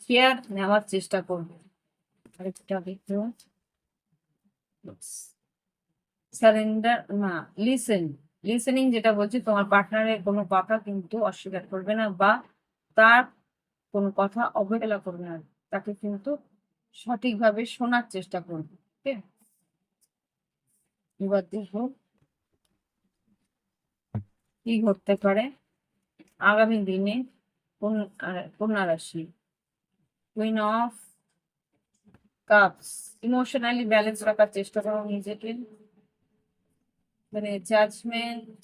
কেয়ার নেওয়ার চেষ্টা করবে। আরেকটা দেখো, সারেন্ডার না, লিসেনিং যেটা বলছি, তোমার পার্টনারের কোনো কথা কিন্তু অস্বীকার করবে না, বা তার কোনো কথা অবহেলা করবে না, তাকে কিন্তু সঠিকভাবে শোনার চেষ্টা করবে। ওকে, এবার দেখো কি ঘটতে পারে আগামী দিনে কন্যা রাশি। Queen of cups, emotionally balance রাখার চেষ্টা করো নিজেকে, মানে judgement,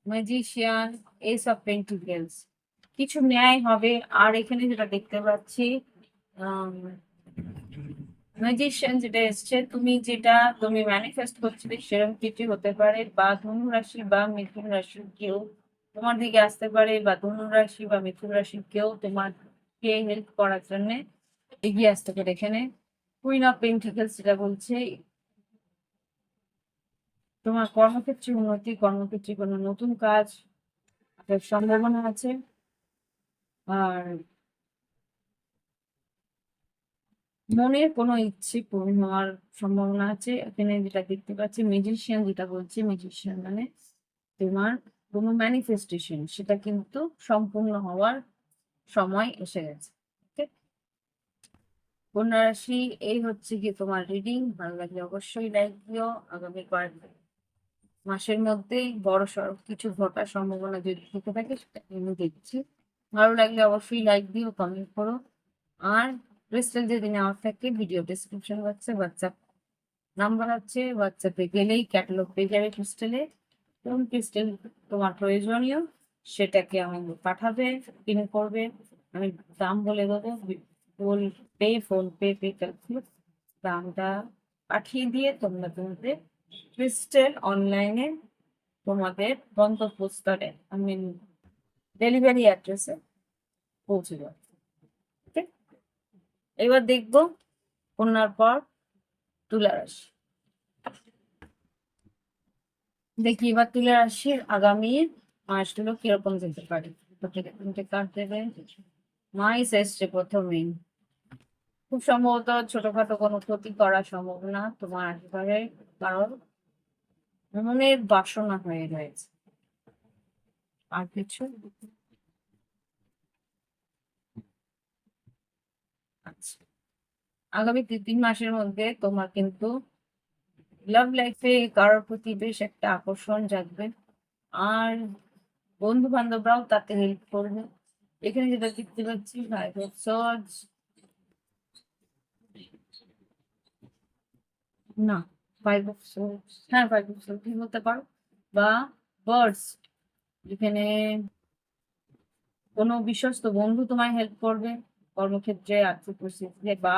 magician, ace of pentacles, কিছু ন্যায় হবে। আর এখানে যেটা দেখতে পাচ্ছি, ম্যাজিশিয়ান যেটা এসছে, তুমি ম্যানিফেস্ট করছিলে সেরকম কিছু হতে পারে, বা ধনু রাশি বা মিথুন রাশির কেউ তোমার দিকে আসতে পারে, বা ধনু রাশি বা মিথুন রাশির কেউ তোমাকে হেল্প করার জন্য এগিয়ে আসতে পারে। এখানে কুইন অফ পেন্টিকেলস যেটা বলছে, তোমার কর্মক্ষেত্রে উন্নতি, কর্মক্ষেত্রে কোনো নতুন কাজ আসার সম্ভাবনা আছে। আর মনের কোনো ইচ্ছে পূরণ হওয়ার সম্ভাবনা আছে। এখানে যেটা দেখতে পাচ্ছি, ম্যাজিশিয়ান যেটা বলছে, ম্যাজিশিয়ান মানে তোমার কোনো ম্যানিফেস্টেশন সেটা কিন্তু সম্পূর্ণ হওয়ার সময় এসে গেছে। ওকে, কন্যা রাশি, এই হচ্ছে কি তোমার রিডিং। ভালো লাগলে অবশ্যই লাইক দিও। আগামী কয়েক মাসের মধ্যেই বড় সড়ো কিছু ঘটার সম্ভাবনা যদি থেকে থাকে সেটা আমি দেখছি। ভালো লাগলে অবশ্যই লাইক দিও, কমেন্ট করো। আর ক্রিস্টাল যদি নেওয়ার থাকে, ভিডিও ডিসক্রিপশন বক্সে হোয়াটসঅ্যাপ নাম্বার আছে, হোয়াটসঅ্যাপে গেলেই ক্যাটালগ পেয়ে যাবে ক্রিস্টালে। কোন ক্রিস্টাল তোমার প্রয়োজনীয় সেটাকে আমাকে পাঠাবে, পিন করবে, আমি দাম বলে দেবো, Google Pay, phone pay, PayPal, দামটা পাঠিয়ে দিয়ে তোমরা তোমাদের ক্রিস্টাল অনলাইনে তোমাদের গন্তব্যস্থলে, আমি ডেলিভারি অ্যাড্রেসে পৌঁছে যাবে। ওকে, এবার দেখবো কন্যার পর তুলা রাশি। দেখি এবার তুলা রাশির আগামী মাসগুলো কিরকম যেতে পারে। তিনটে কার্ড দেবে, মাইস এসছে প্রথমেই। খুব সম্ভবত ছোটখাটো কোনো ক্ষতি করার সম্ভাবনা তোমার একেবারে, কারণ মনের বাসনা হয়ে রয়েছে। আর কিছু, আচ্ছা, আগামী 3 মাসের মধ্যে তোমার কিন্তু লাভ লাইফে কারোর প্রতি বেশ একটা আকর্ষণ জাগবে, আর বন্ধু বান্ধবরাও তাতে হেল্প করবে। এখানে যেটা দেখতে পাচ্ছি, ফাইভ অফ সর্ডস, না, ফাইভ অফ সোর্স, হ্যাঁ ফাইভ অফ সোর্স বলতে পারো, বা বার্ডস, যেখানে কোনো বিশ্বস্ত বন্ধু তোমায় হেল্প করবে কর্মক্ষেত্রে, আর্থিক পরিস্থিতিতে, বা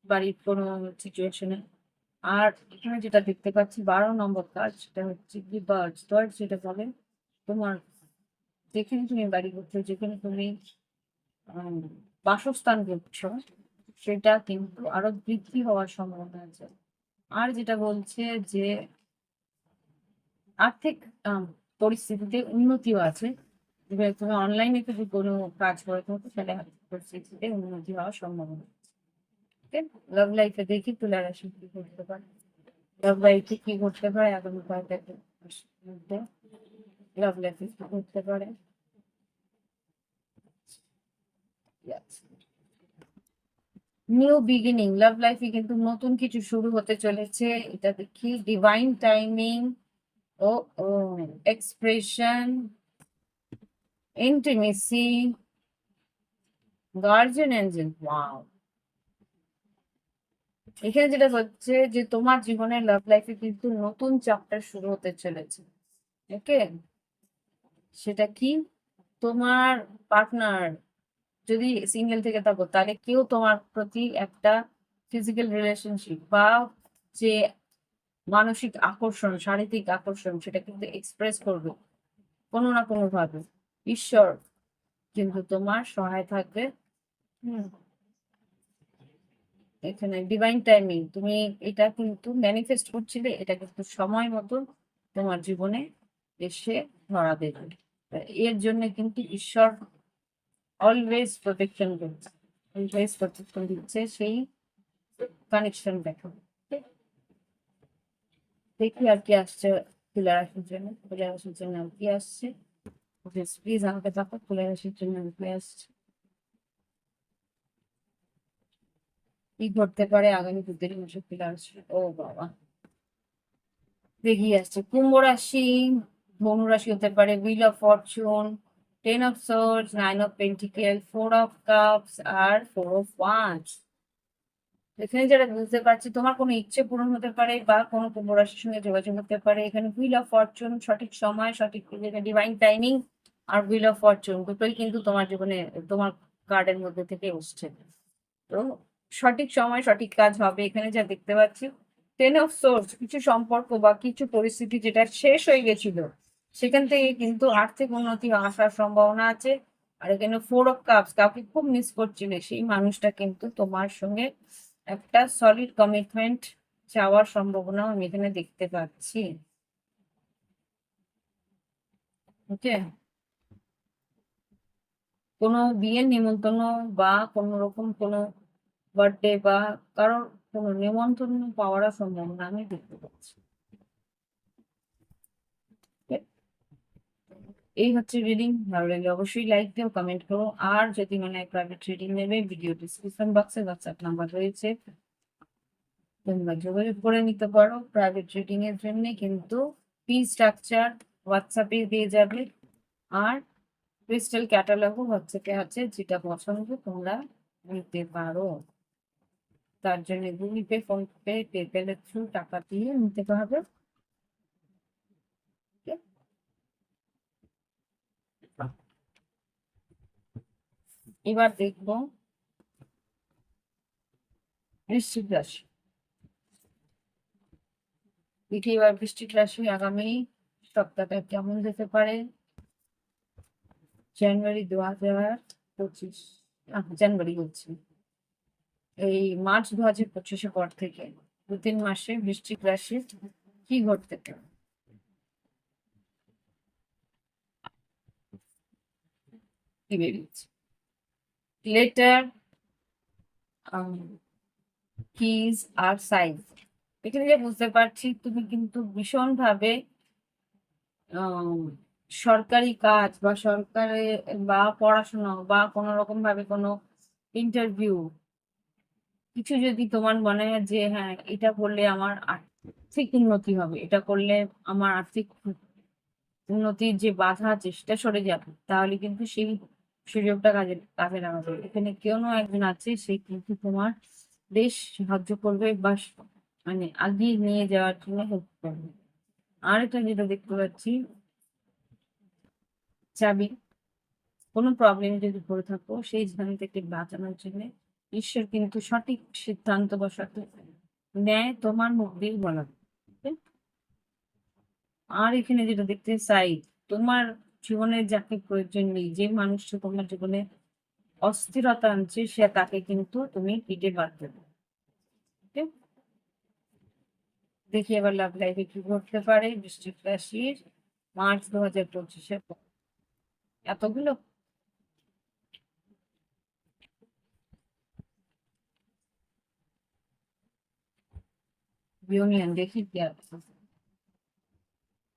বাড়ির কোনো সিচুয়েশনে। আর এখানে যেটা দেখতে পাচ্ছি 12 নম্বর কাজ, সেটা হচ্ছে কি বার্ডস। বার্ডস যেটা বলে তোমার যেখানে তুমি বাড়ি করছো, যেখানে তুমি উম, বাসস্থান করছো, সেটা কিন্তু আরো বৃদ্ধি হওয়ার সম্ভাবনা আছে। আর যেটা বলছে যে আর্থিক পরিস্থিতিতে উন্নতিও আছে। এবার তুমি অনলাইনে যদি কোনো কাজ করে থাকো, তাহলে আর্থিক পরিস্থিতিতে উন্নতি হওয়ার সম্ভাবনা আছে। লাভ লাইফে দেখি তুলা রাশি কি করতে পারে, লাভ লাইফে কি করতে পারে আগামী কয়েক মাসের মধ্যে, লাভ লাইফে কি করতে পারে। নিউ বিগিনিং, লাভ লাইফে কিন্তু নতুন কিছু শুরু হতে চলেছে, এটা দেখি। ডিভাইন টাইমিং, ও ও expression, intimacy, guardian angel, wow. এখানে যেটা হচ্ছে যে তোমার জীবনের লাভ লাইফে কিন্তু নতুন চ্যাপ্টার শুরু হতে চলেছে। ওকে, সেটা কি, তোমার পার্টনার যদি সিঙ্গেল থেকে থাকো, তাহলে কেউ তোমার প্রতি একটা ফিজিক্যাল রিলেশনশিপ বা যে মানসিক আকর্ষণ, শারীরিক আকর্ষণ, সেটা কিন্তু এক্সপ্রেস করবে কোনো না কোনো ভাবে। ঈশ্বর কিন্তু তোমার সহায় থাকবে হুম, এখানে ডিভাইন টাইমিং, তুমি এটা কিন্তু ম্যানিফেস্ট করছিলে, এটা কিন্তু সময় মতো তোমার জীবনে এসে ধরা দেবে। এর জন্য কিন্তু ঈশ্বর অলওয়েজ প্রোটেকশন দিচ্ছে, অলওয়েজ প্রোটেকশন দিচ্ছে, সেই কানেকশন দেখো। দেখি আর কি আসছে খুলে রাখার জন্য, খুলে রাখার জন্য আর কি আসছে। প্লিজ আমাকে দেখো খুলে রাখার জন্য আর কি আসছে, কি ঘটতে পারে আগামী 2 মাসে খুলে আসছে। ও বাবা, দেখি আসছে কুম্ভ রাশি, ধনু রাশি হতে পারে, wheel of fortune, 10 of swords, 9 of pentacle, 4 of cups আর 4 অফ ওয়ান্ডস। এখানে যেটা বুঝতে পারছি, তোমার কোনো ইচ্ছে পূরণ হতে পারে বা কোনো কুম্ভ রাশির সঙ্গে যোগাযোগ হতে পারে। এখানে হুইল অফ ফরচুন, সঠিক সময় সঠিক ডিভাইন টাইমিং, আর হুইল অফ ফরচুন দুটোই কিন্তু তোমার জীবনে, তোমার কার্ডের মধ্যে থেকে এসছে। তো সঠিক সময় সঠিক কাজ হবে। এখানে যা দেখতে পাচ্ছি, 10 অফ সোর্স, কিছু সম্পর্ক বা কিছু পরিস্থিতি যেটা শেষ হয়ে গেছিল, সেখান থেকে কিন্তু আর্থিক উন্নতি আসার সম্ভাবনা আছে। আর এখানে 4 অফ কাপস, কাউকে খুব মিস করছিলে, সেই মানুষটা কিন্তু তোমার সঙ্গে একটা সলিড কমিটমেন্ট চাওয়ার সম্ভাবনাও আমি এখানে দেখতে পাচ্ছি। ওকে, কোনো বিয়ের নিমন্ত্রণ বা কোনো রকম কোনো বার্থডে বা কারোর কোনো নিমন্ত্রণ পাওয়ার সম্ভাবনা আমি দেখতে পাচ্ছি। এই হচ্ছে রিডিং। ভালো লাগলে অবশ্যই লাইক দিও, কমেন্ট করো। আর যদি মানে প্রাইভেট রিডিং নেবে, ভিডিও ডিসক্রিপশন বক্সে হোয়াটসঅ্যাপ নাম্বার রয়েছে, তোমরা যোগাযোগ করে নিতে পারো প্রাইভেট রিডিং এর জন্য। কিন্তু ফি স্ট্রাকচার হোয়াটসঅ্যাপে দিয়ে যাবে, আর ক্রিস্টাল ক্যাটালগও হোয়াটসঅ্যাপে আছে, যেটা পছন্দ তোমরা নিতে পারো। তার জন্য গুগল পে, ফোন পে, পেপ্যালের থ্রু টাকা দিয়ে নিতে হবে। এবার দেখবো বৃশ্চিক রাশি। দেখি এবার বৃশ্চিক রাশি আগামী সপ্তাহটা কেমন যেতে পারে। জানুয়ারি 2025, জানুয়ারি বলছি, এই মার্চ 2025-এর পর থেকে 2-3 মাসে বৃশ্চিক রাশি কি ঘটতে পারে। কি বেরিয়েছে, লেটার, কিজ আর সাইজ। এখানে যে বুঝতে পারছি, তুমি কিন্তু ভীষণ ভাবে আম, সরকারি কাজ বা সরকারে বা পড়াশোনা বা কোনো রকম ভাবে কোনো ইন্টারভিউ, কিছু যদি তোমার মনে হয় যে হ্যাঁ এটা করলে আমার আর্থিক উন্নতি হবে, এটা করলে আমার আর্থিক উন্নতির যে বাধা আছে সেটা সরে যাবে, তাহলে কিন্তু সেই সুযোগটা কাজে কাজে লাগাবে। এখানে কেউ না একজন আছে, সে কিন্তু তোমার বেশ সাহায্য করবে বা মানে আগিয়ে নিয়ে যাওয়ার জন্য হেল্প করবে। আর এটা যেটা দেখতে পাচ্ছি, চাবি, কোনো প্রবলেমে যদি পড়ে থাকো সেই ঝামেলা থেকে বাঁচানোর জন্য ঈশ্বর কিন্তু সঠিক সিদ্ধান্ত বা সঠিক ন্যায় তোমার মুখ দিয়ে বলাবে। আর এখানে যেটা দেখতে চাই, তোমার জীবনে যাকে প্রয়োজন নেই, যে মানুষটা তোমার জীবনে অস্থিরতা আনছে, সে তাকে কিন্তু তুমি পিঠে বাদ দেবে। Okay? দেখি এবার লাভ লাইফে কি ঘটতে পারে বৃশ্চিক রাশির মার্চ 2025-এর পর। এতগুলো ইউনিয়ন, দেখি কি আছে।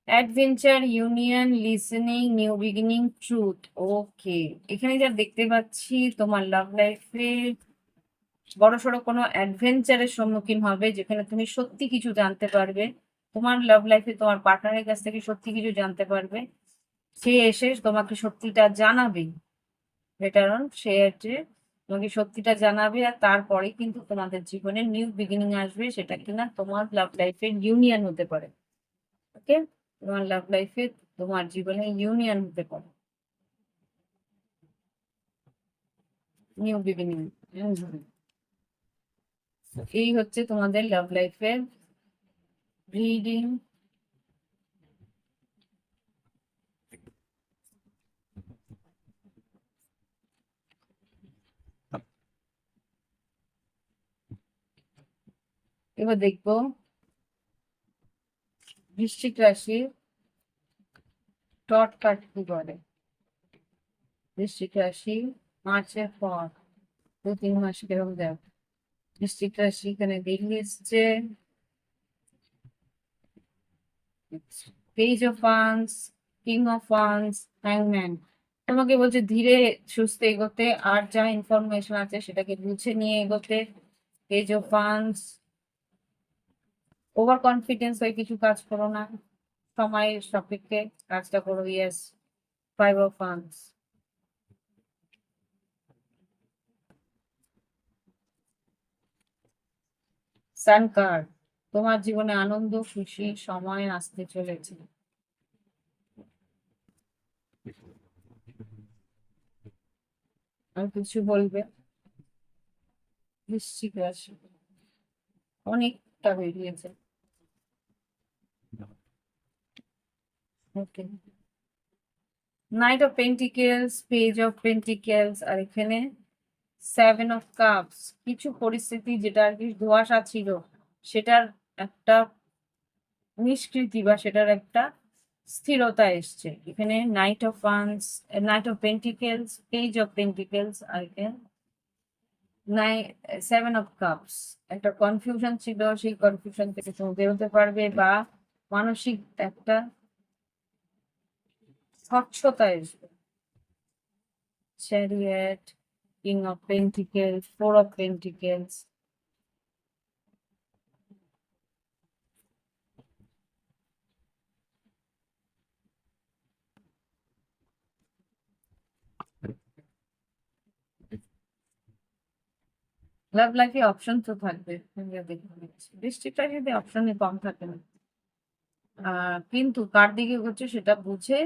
Adventure, union, listening, new beginning, truth. Okay, এখানে যা দেখতে পাচ্ছি, তোমার লাভ লাইফে বড়সড় কোনো অ্যাডভেঞ্চারের সম্মুখীন হবে, যেখানে তুমি সত্যি কিছু জানতে পারবে। তোমার লাভ লাইফে তোমার পার্টনারের কাছ থেকে সত্যি কিছু জানতে পারবে। সে এসে তোমাকে সত্যিটা জানাবে, বেটার সে যে তোমাকে সত্যিটা জানাবে, আর তারপরে কিন্তু তোমাদের জীবনে নিউ বিগিনিং আসবে, সেটা কিনা তোমার লাভ লাইফের ইউনিয়ন হতে পারে। ওকে, তোমার লাভ লাইফে তোমার জীবনে ইউনিয়ন হতে পারে, নিউ বিগিনিং। এই হচ্ছে তোমাদের লাভ লাইফের রিডিং। এবার দেখবো বৃশ্চিক রাশি টট কাট কি করে। বৃশ্চিক রাশি মার্চের পর 2-3 মাস কিরকম যাবে। বৃশ্চিক রাশি এখানে দেখে এসছে page of wands, king of wands, হ্যাংম্যান। তোমাকে বলছে ধীরে সুস্থে এগোতে, আর যা ইনফরমেশন আছে সেটাকে বুঝে নিয়ে এগোতে। Page of once, over confidence হয়ে কিছু কাজ করো না, সময়ের সাপেক্ষে কাজটা করো। Yes. Five of wands, sun card, তোমার জীবনে আনন্দ খুশি সময় আসতে চলেছে। আর কিছু বলবে বৃশ্চিক রাশি? অনেকটা বেরিয়েছে। Okay, knight of pentacles, page of pentacles, আর এখানে 7 অফ কাপস। কিছু পরিস্থিতি যেটা আর কি ধোঁয়াশা ছিল সেটার একটা নিষ্কৃতি বা সেটার একটা স্থিরতা এসছে। এখানে knight of wands, knight of pentacles, page of pentacles, আর এখানে 7 অফ কাপস। একটা কনফিউশন ছিল, সেই কনফিউশন থেকে তুমি বেরোতে পারবে, বা মানসিক একটা স্বচ্ছতা আসবে। Chariot, king of pentacles, 4 of pentacles. Love লাইফে অপশন তো থাকবে, বৃষ্টিক রাশিতে অপশনে কম থাকে না। কিন্তু কার দিকে হচ্ছে সেটা বুঝে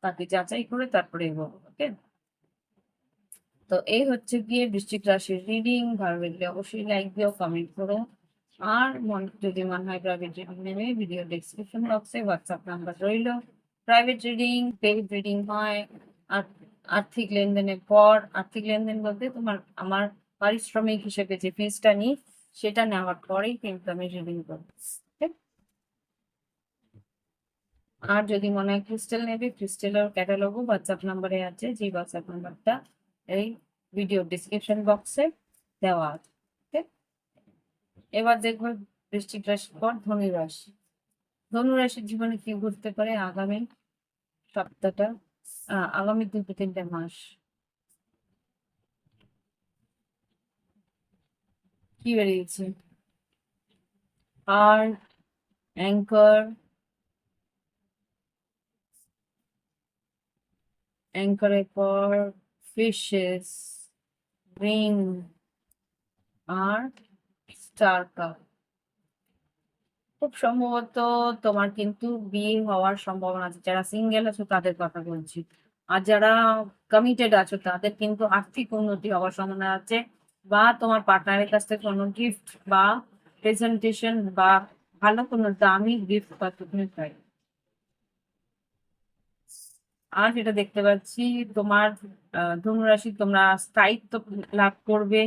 তাকে যাচাই করে তারপরে এগোবো। ওকে, তো এই হচ্ছে গিয়ে বৃশ্চিক রাশির রিডিং। ভালো লাগলে অবশ্যই লাইক দিও, কমেন্ট করো। আর যদি মনে হয় প্রাইভেট রিডিং নেবে, ভিডিও ডেসক্রিপশন বক্সে হোয়াটসঅ্যাপ নাম্বার রইল। প্রাইভেট রিডিং, পেইড রিডিং হয় আর আর্থিক লেনদেনের পর। আর্থিক লেনদেন বলতে তোমার আমার পারিশ্রমিক হিসেবে যে ফিজটা নিই সেটা নেওয়ার পরেই কিন্তু আমি রিডিং করবো। আর যদি মনে হয় ক্রিস্টাল নেবে, ক্রিস্টালের ক্যাটালগও হোয়াটসঅ্যাপ নাম্বারে আছে, যে হোয়াটসঅ্যাপ নাম্বারটা এই ভিডিও ডিসক্রিপশন বক্সে দেওয়া আছে। ঠিক? এবার দেখবো বৃশ্চিক রাশির পর ধনু রাশি। ধনু রাশির জীবনে কি ঘটতে পারে আগামী সপ্তাহটা, আগামী 2-3 মাস। কি বেরিয়েছে? আর অ্যাঙ্কার, অ্যাঙ্কারের পর ফিশেস, রিং, আর স্টার কাপ। খুব সম্ভবত তোমার কিন্তু বিয়ে হওয়ার সম্ভাবনা আছে। যারা সিঙ্গেল আছো তাদের কথা বলছি, আর যারা কমিটেড আছো তাদের কিন্তু আর্থিক উন্নতি হওয়ার সম্ভাবনা আছে, বা তোমার পার্টনারের কাছ থেকে কোনো গিফট বা প্রেজেন্টেশন বা ভালো কোনো দামি গিফট বা তুমি পাই। আর যেটা দেখতে পাচ্ছি তোমার ধনুরাশি, তোমরা স্থায়িত্ব লাভ করবে।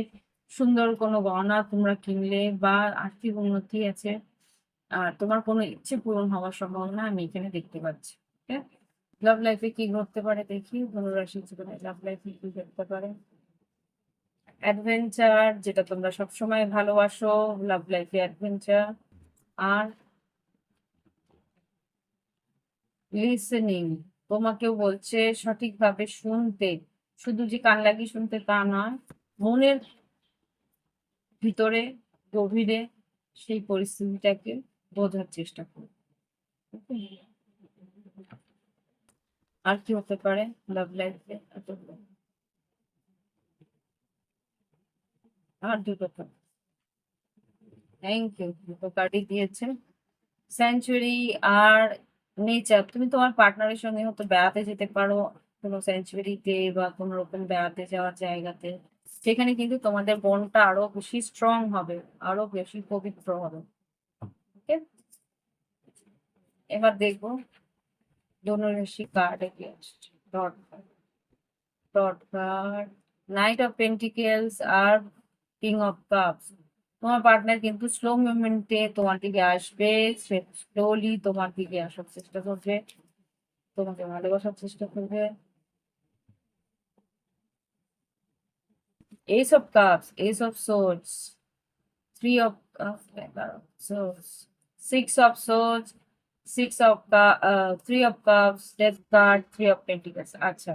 সুন্দর কোনো গহনা তোমরা কিনলে, বা আর্থিক উন্নতি আছে। আর তোমার কোনো ইচ্ছে পূরণ হওয়ার সম্ভাবনা আমি এখানে দেখতে পাচ্ছি। লাভ লাইফে কি ঘটতে পারে দেখি, ধনুরাশি জীবনে লাভ লাইফে কি ঘটতে পারে। অ্যাডভেঞ্চার, যেটা তোমরা সবসময় ভালোবাসো, লাভ লাইফে অ্যাডভেঞ্চার। আর লিসেনিং, তোমাকেও বলছে সঠিকভাবে শুনতে, শুধু যে কান লাগিয়ে শুনতে তা নয়, মনের ভিতরে গভীরে সেই পরিস্থিতিটাকে বোঝার চেষ্টা করো। আর কি হতে পারে লাভ লাইফে? আর দুটো তো থ্যাংক ইউ, দুটো কার্ডই দিয়েছে। স্যাঞ্চুরি আর নেচার, তুমি তোমার পার্টনারের সঙ্গে হয়তো বেড়াতে যেতে পারো কোনো স্যাঞ্চুরিতে বা কোনো রকম বেড়াতে যাওয়ার জায়গাতে। সেখানে কিন্তু তোমাদের বন্ডটা আরো বেশি স্ট্রং হবে, আরো বেশি পবিত্র হবে। ওকে, এবার দেখবো ধনুরাশি কার্ড কি আসছে। Dot card, dot card, knight of pentacles আর কিং অফ কাপস। তোমার পার্টনার কিন্তু স্লো মুভমেন্টে তোমার দিকে আসবে, স্লোলি তোমার দিকে আসার চেষ্টা করবে, তোমাকে ভালোবাসার চেষ্টা করবে। Ace of Cups, Ace of Swords, Three of Swords, Six of Swords, Three of Cups, Death card, Three of Pentacles। আচ্ছা,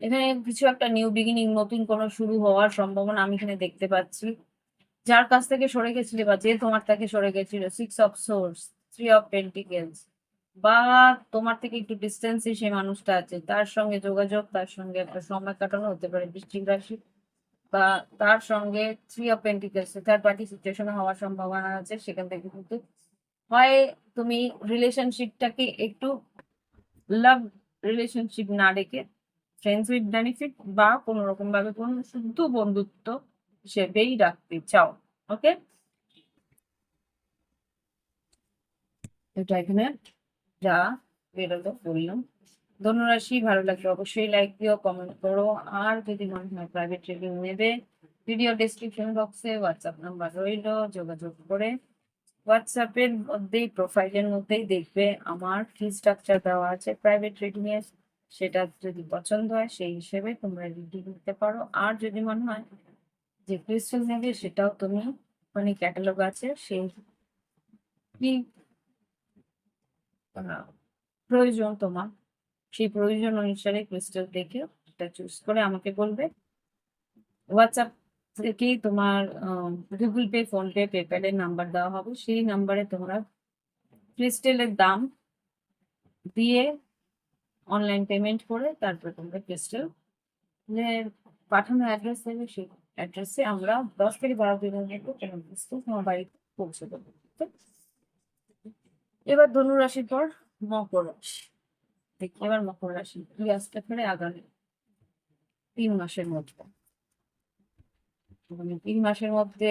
এখানে কিছু একটা নিউ বিগিনিং, নতুন কোনো শুরু হওয়ার সম্ভাবনা আমি এখানে দেখতে পাচ্ছি। যার কাছ থেকে সরে গেছিলে বা যে তোমার থেকে সরে গেছিল, six of swords, three of pentacles, বা তোমার থেকে একটু ডিস্টেন্সে সেই মানুষটা আছে, তার সঙ্গে যোগাযোগ, তার সঙ্গে একটা সময় কাটানো হতে পারে বৃশ্চিক রাশি, বা তার সঙ্গে three of pentacles third party সিচুয়েশনে হওয়ার সম্ভাবনা আছে। সেখান থেকে কিন্তু হয় তুমি রিলেশনশিপটাকে একটু লাভ রিলেশনশিপ না রেখে ফ্রেন্ডস উইথ বেনিফিট বা কোনো রকম ভাবে কোনো শুদ্ধ বন্ধুত্ব হিসেবেই রাখতে চাও। ওকে, এটা এখানে যা বেরোলো বললাম। ধনুরাশি ভালো লাগলে অবশ্যই লাইক দিও, কমেন্ট করো। আর যদি মনে হয় প্রাইভেট রিডিং নেবে, ভিডিও ডেসক্রিপশন বক্সে হোয়াটসঅ্যাপ নাম্বার রইল, যোগাযোগ করে হোয়াটসঅ্যাপের মধ্যেই প্রোফাইলের মধ্যেই দেখবে আমার ফি স্ট্রাকচার দেওয়া আছে প্রাইভেট রিডিং এর। সেটা যদি পছন্দ হয় সেই হিসেবে তোমরা রিডিং নিতে পারো। আর যদি মনে হয় যে ক্রিস্টাল নেবে, সেটাও তুমি মানে ক্যাটালগ আছে, সেই কি প্রয়োজন তোমার, সেই প্রয়োজন অনুসারে ক্রিস্টাল দেখে এটা চুজ করে আমাকে বলবে। হোয়াটসঅ্যাপ থেকেই তোমার গুগল পে, ফোনপে, পেপ্যালের নাম্বার দেওয়া হবে, সেই নাম্বারে তোমরা ক্রিস্টালের দাম দিয়ে অনলাইন পেমেন্ট করে তারপরে তোমরা ক্রিস্টাল পাঠানো অ্যাড্রেস দেবে, সেই অ্যাড্রেসে আমরা 10 থেকে 12 দিনের মধ্যে কোনো ক্রিস্টাল তোমার বাড়িতে পৌঁছে দেবো। এবার ধনু রাশির পর মকর রাশি দেখি। এবার মকর রাশি কি আসতে পারে আগামী 3 মাসের মধ্যে। 3 মাসের মধ্যে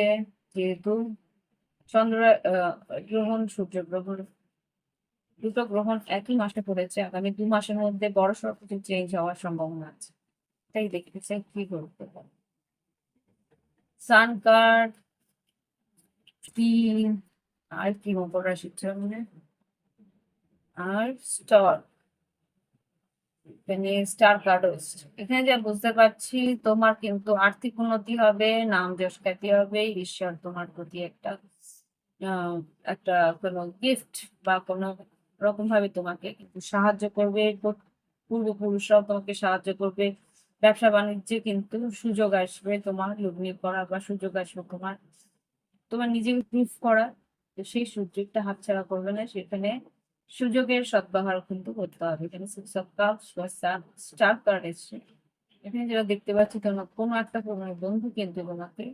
যেহেতু চন্দ্র গ্রহণ, সূর্য গ্রহণ, দুটো গ্রহণ একই মাসে পড়েছে, আগামী 2 মাসের মধ্যে বড়সড় কিছু চেঞ্জ হওয়ার সম্ভাবনা আছে। তাই দেখতে চাই কি করতে পারে। সান কার্ড, তিন, আর কি মকর রাশির জন্য, আর স্টার, এখানে স্টার কার্ড হচ্ছে। এখানে যা বুঝতে পারছি, তোমার কিন্তু আর্থিক উন্নতি হবে, নাম যশ খ্যাতি হবে, ঈশ্বর তোমার প্রতি একটা একটা কোনো গিফট বা কোনো রকম ভাবে তোমাকে কিন্তু সাহায্য করবে, পূর্বপুরুষরাও তোমাকে সাহায্য করবে। ব্যবসা বাণিজ্যে কিন্তু সুযোগ আসবে, তোমার লগ্নি করা বা সুযোগ আসবে তোমার, তোমার নিজেকে প্রুফ করা। তো সেই সুযোগটা হাতছাড়া করবে না, সেখানে সুযোগের সদ্ব্যবহার কিন্তু করতে হবে। এখানে সিক্স অফ কাপস বা স্টার কার্ড এসছে। এখানে যেটা দেখতে পাচ্ছি, তোমার কোনো একটা বন্ধু কিন্তু তোমাকে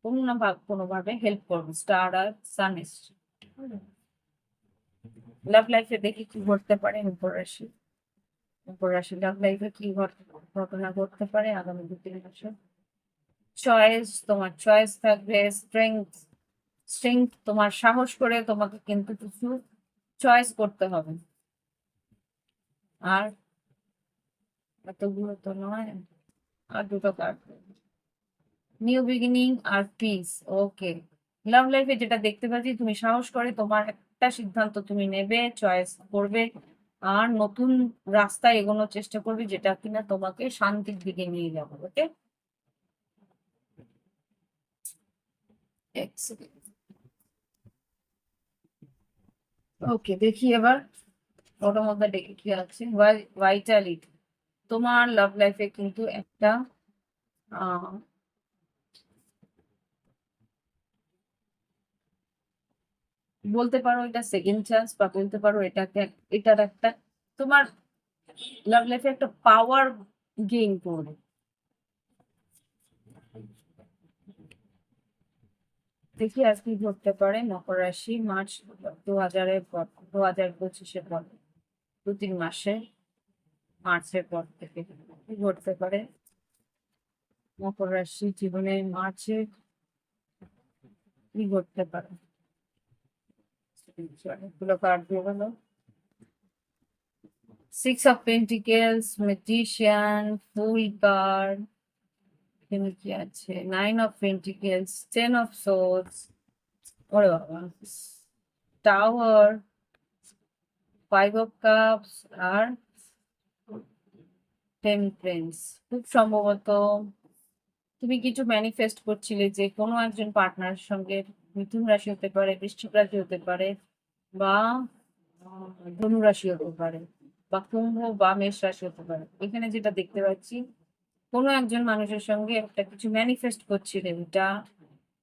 কোনো না কোনোভাবে হেল্প করবে। স্টার আর সান এসছে। লাভ লাইফে দেখি কি ঘটতে পারে মকর রাশি। মকর রাশি লাভ লাইফে কি ঘটনা ঘটতে পারে আগামী 2-3 মাসে। চয়েস, তোমার চয়েস থাকবে, স্ট্রেংথ, তোমার সাহস করে তোমাকে কিন্তু কিছু চয়েস করতে হবে। আর এতগুলো তো নয়, আর দুটো কার্ড, নিউ বিগিনিং আর পিস। ওকে, লাভ লাইফে যেটা দেখতে পাচ্ছি, তুমি সাহস করে তোমার একটা সিদ্ধান্ত তুমি নেবে, চয়েস করবে, আর নতুন রাস্তায় এগোনোর চেষ্টা করবে, যেটা কিনা তোমাকে শান্তির দিকে নিয়ে যাবে। ওকে, ওকে দেখি এবার ওটার মধ্যে দেখি কি আছে। ভাইটালিটি, তোমার লাভ লাইফে কিন্তু একটা আহ বলতে পারো এটা সেকেন্ড চান্স, বা বলতে পারো এটার একটা তোমার লাভ লাইফে একটা পাওয়ার গেইন করবে। দেখি আর কি ঘটতে পারে মকর রাশি মার্চ 2025-এর পর, 2-3 মাসে, মার্চের পর থেকে কি ঘটতে পারে মকর রাশি জীবনে মার্চে, কি ঘটতে পারে। অনেকগুলো কার্ড দিয়ে গেল। Six of pentacles, magician, fool card, এখানে কি আছে? 9 অফ পেন্টিকেলস, 10 অফ সোর্ডস, ওরে বাবা, টাওয়ার, 5 অফ কাপস আর টেম্পারেন্স। খুব সম্ভবত তুমি কিছু ম্যানিফেস্ট করছিলে যে কোনো একজন পার্টনারের সঙ্গে, মিথুন রাশি হতে পারে, বৃশ্চিক রাশি হতে পারে, বা ধনু রাশি হতে পারে, বা কুম্ভ বা মেষ রাশি হতে পারে। এখানে যেটা দেখতে পাচ্ছি, কোনো একজন মানুষের সঙ্গে একটা কিছু ম্যানিফেস্ট করছিলে, এটা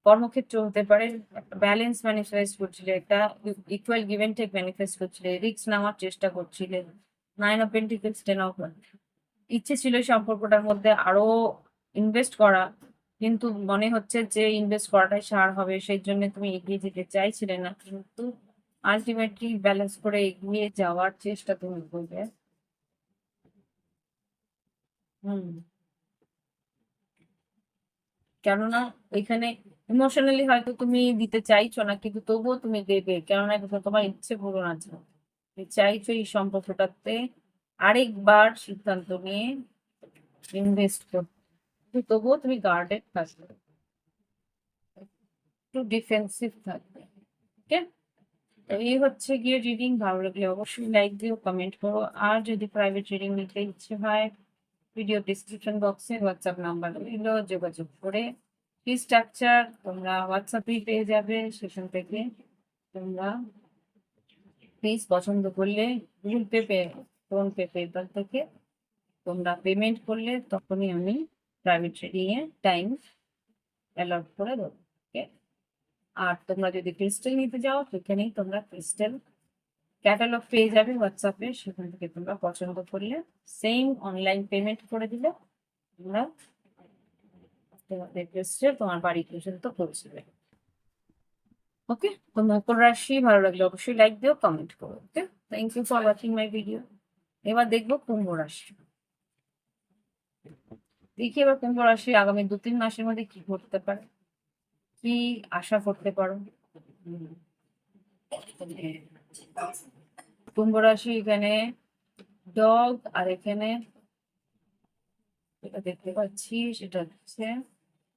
কর্মক্ষেত্র হতে পারে, একটা ব্যালেন্স ম্যানিফেস্ট করছিলে, একটা equal give and take manifest করছিলে, রিস্ক নেওয়ার চেষ্টা করছিলে। 9 অফ পেন্টিকেলস, 10 অফ, ইচ্ছে ছিল এই সম্পর্কটার মধ্যে আরো ইনভেস্ট করা, কিন্তু মনে হচ্ছে যে ইনভেস্ট করাটাই সার হবে, সেই জন্য তুমি এগিয়ে যেতে চাইছিলে না, কিন্তু আলটিমেটলি ব্যালেন্স করে এগিয়ে যাওয়ার চেষ্টা তুমি করবে। হুম, কেননা এখানে ইমোশনালি হয়তো তুমি দিতে চাইছো না, কিন্তু তবুও তুমি দেবে, কেননা এটা তোমার ইচ্ছে পূরণ আছে। তুমি চাইছো এই সম্পর্কটাতে আরেকবার সিদ্ধান্ত নিয়ে ইনভেস্ট করতে, কিন্তু তবুও তুমি গার্ডেড থাকবে, একটু ডিফেন্সিভ থাকবে। ওকে, তো এই হচ্ছে গিয়ে রিডিং। ভালো লাগলে অবশ্যই লাইক দিও, কমেন্ট করো। আর যদি প্রাইভেট রিডিং নিতে ইচ্ছে হয়, ভিডিও ডিসক্রিপশন বক্সে হোয়াটসঅ্যাপ নাম্বার রইল, যোগাযোগ করে ফি স্ট্রাকচার তোমরা হোয়াটসঅ্যাপেই পেয়ে যাবে। সেখান থেকে তোমরা ফিস পছন্দ করলে Google Pay, PhonePe, PayPal থেকে তোমরা পেমেন্ট করলে তখনই আমি প্রাইভেট রিডিং এ টাইম অ্যালট করে দেবো। ওকে, আর তোমরা যদি ক্রিস্টাল নিতে যাও, সেখানেই তোমরা ক্রিস্টাল ক্যাটালগ পেয়ে যাবে হোয়াটসঅ্যাপে, সেখান থেকে তোমরা পছন্দ করলে সেম অনলাইন পেমেন্ট করে দিলে তোমরা তোমাদের ক্রিস্টাল তোমার বাড়ি পর্যন্ত পৌঁছে দেবে। ওকে, তো মকর রাশি ভালো লাগলে অবশ্যই লাইক দিও, কমেন্ট করো। Okay, thank you for watching my video. এবার দেখবো কুম্ভ রাশি। দেখি এবার কুম্ভ রাশি আগামী 2-3 মাসের মধ্যে কি ঘটতে পারে, কি আশা করতে পারো। কুম্ভ রাশি এখানে ডগ, আর এখানে যেটা দেখতে পাচ্ছি সেটা হচ্ছে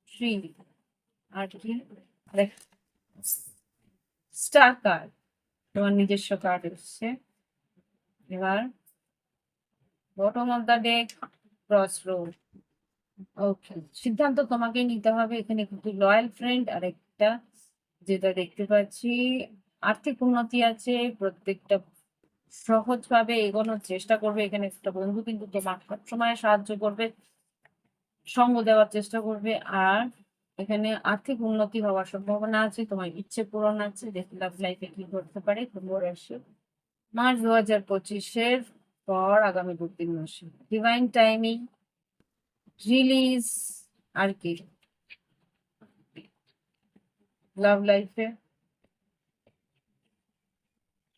ট্রি, আর কি স্টার কার্ড, তোমার নিজস্ব কার্ড এসছে। এবার bottom of the deck, cross road. Okay, সিদ্ধান্ত তোমাকে নিতে হবে এখানে, কিন্তু লয়াল ফ্রেন্ড আর একটা যেটা দেখতে পাচ্ছি আর্থিক উন্নতি আছে, প্রত্যেকটা সহজভাবে এগোনোর চেষ্টা করবে। এখানে একটা বন্ধু কিন্তু তোমার সবসময় সাহায্য করবে, সঙ্গ দেওয়ার চেষ্টা করবে। আর এখানে আর্থিক উন্নতি হওয়ার সম্ভাবনা আছে, তোমার ইচ্ছে পূরণ আছে। দেখি লাভ লাইফে কি করতে পারে কুম্ভ রাশি মার্চ 2025-এর পর আগামী 2-3 মাসে। ডিভাইন টাইমিং, রিলিজ, আর কি লাভ লাইফে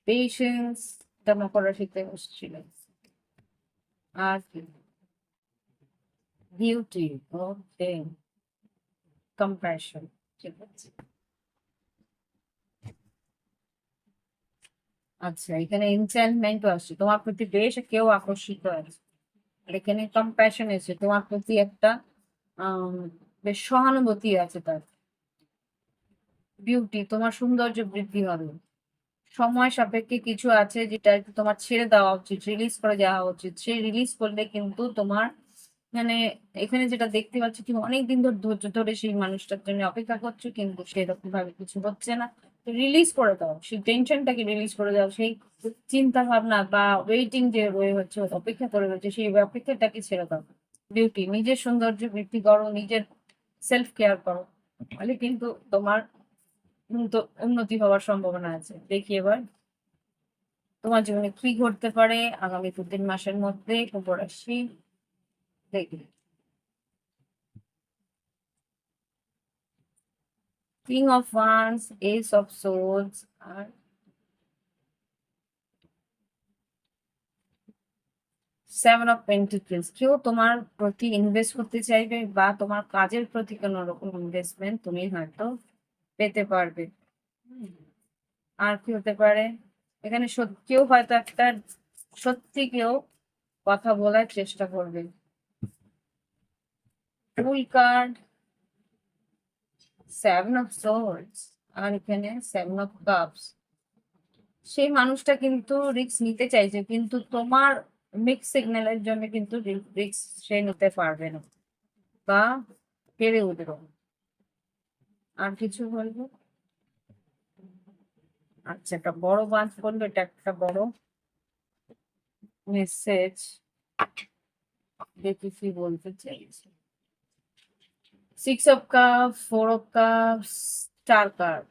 পেশেন্স, এটা মকর রাশিতে এসেছিল। আর কি বিউটি, ওকে, কম্প্যাশন, ঠিক আছে। আচ্ছা, এখানে এনচ্যান্টমেন্টও আসছে, তোমার প্রতি বেশ কেউ আকর্ষিত আছে। আর এখানে কম্প্যাশন এসে তোমার প্রতি একটা আহ বেশ সহানুভূতি আছে তার। বিউটি, তোমার সৌন্দর্য বৃদ্ধি হবে। সময় সাপেক্ষে কিছু আছে যেটা একটু তোমার ছেড়ে দেওয়া উচিত, রিলিজ করে দেওয়া উচিত। সেই রিলিজ করলে কিন্তু তোমার মানে এখানে যেটা দেখতে পাচ্ছি, তুমি অনেকদিন ধরে ধৈর্য ধরে সেই মানুষটার জন্য অপেক্ষা করছো, কিন্তু সেরকম ভাবে কিছু হচ্ছে না। রিলিজ করে দাও, সেই টেনশনটাকে রিলিজ করে দাও, সেই চিন্তা ভাবনা বা ওয়েটিং যে রয়ে হচ্ছে, অপেক্ষা করে রয়েছে, সেই অপেক্ষাটাকে ছেড়ে দাও। বিউটি, নিজের সৌন্দর্য বৃদ্ধি করো, নিজের সেলফ কেয়ার করো, তাহলে কিন্তু তোমার উন্নতি হওয়ার সম্ভাবনা আছে। দেখি এবার তোমার জীবনে কি ঘটতে পারে আগামী 2-3 মাসের মধ্যে কুম্ভ রাশি। দেখি king of wands, ace of swords, আর 7 অফ পেন্টিকলস। কেউ তোমার প্রতি ইনভেস্ট করতে চাইবে, বা তোমার কাজের প্রতি কোনো রকম ইনভেস্টমেন্ট তুমি হয়তো পেতে পারবে। হুম, আর কি হতে পারে, এখানে কেউ হয়তো একটা সত্যি কেউ কথা বলার চেষ্টা করবে। ফুল কার্ড, 7 অফ সোর্ডস, আর এখানে 7 অফ কাপস। সেই মানুষটা কিন্তু রিস্ক নিতে চাইছে, কিন্তু তোমার মিক্স সিগন্যালের জন্য কিন্তু রিস্ক সে নিতে পারবে না বা পেরে উঠবে। আর কিছু বলবো? আচ্ছা, একটা বড় বাঁধ করলো, এটা একটা বড় মেসেজ। দেখি কি বলতে চাইছে। 6 of cup, 4 of cup, 4 card.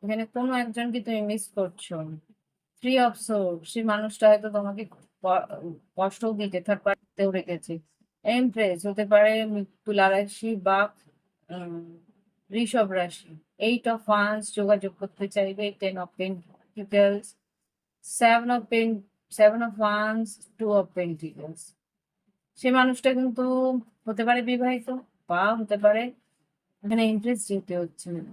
এখানে কোনো একজনকে তুমি মিস করছো। 3 অফ সোর্ড, সেই মানুষটা হয়তো তোমাকে কষ্ট দিতে থার্ড পার্টিতেও রেখেছে। এমপ্রেস হতে পারে তুলা রাশি বা ঋষভ রাশি। 8 অফ ওয়ান্স, যোগাযোগ করতে চাইবে। 10 of pentacles, 7 of wands, 2 of pentacles. সে মানুষটা কিন্তু হতে পারে বিবাহিত বা হতে পারে এখানে ইন্টারেস্ট দিতে হচ্ছে না,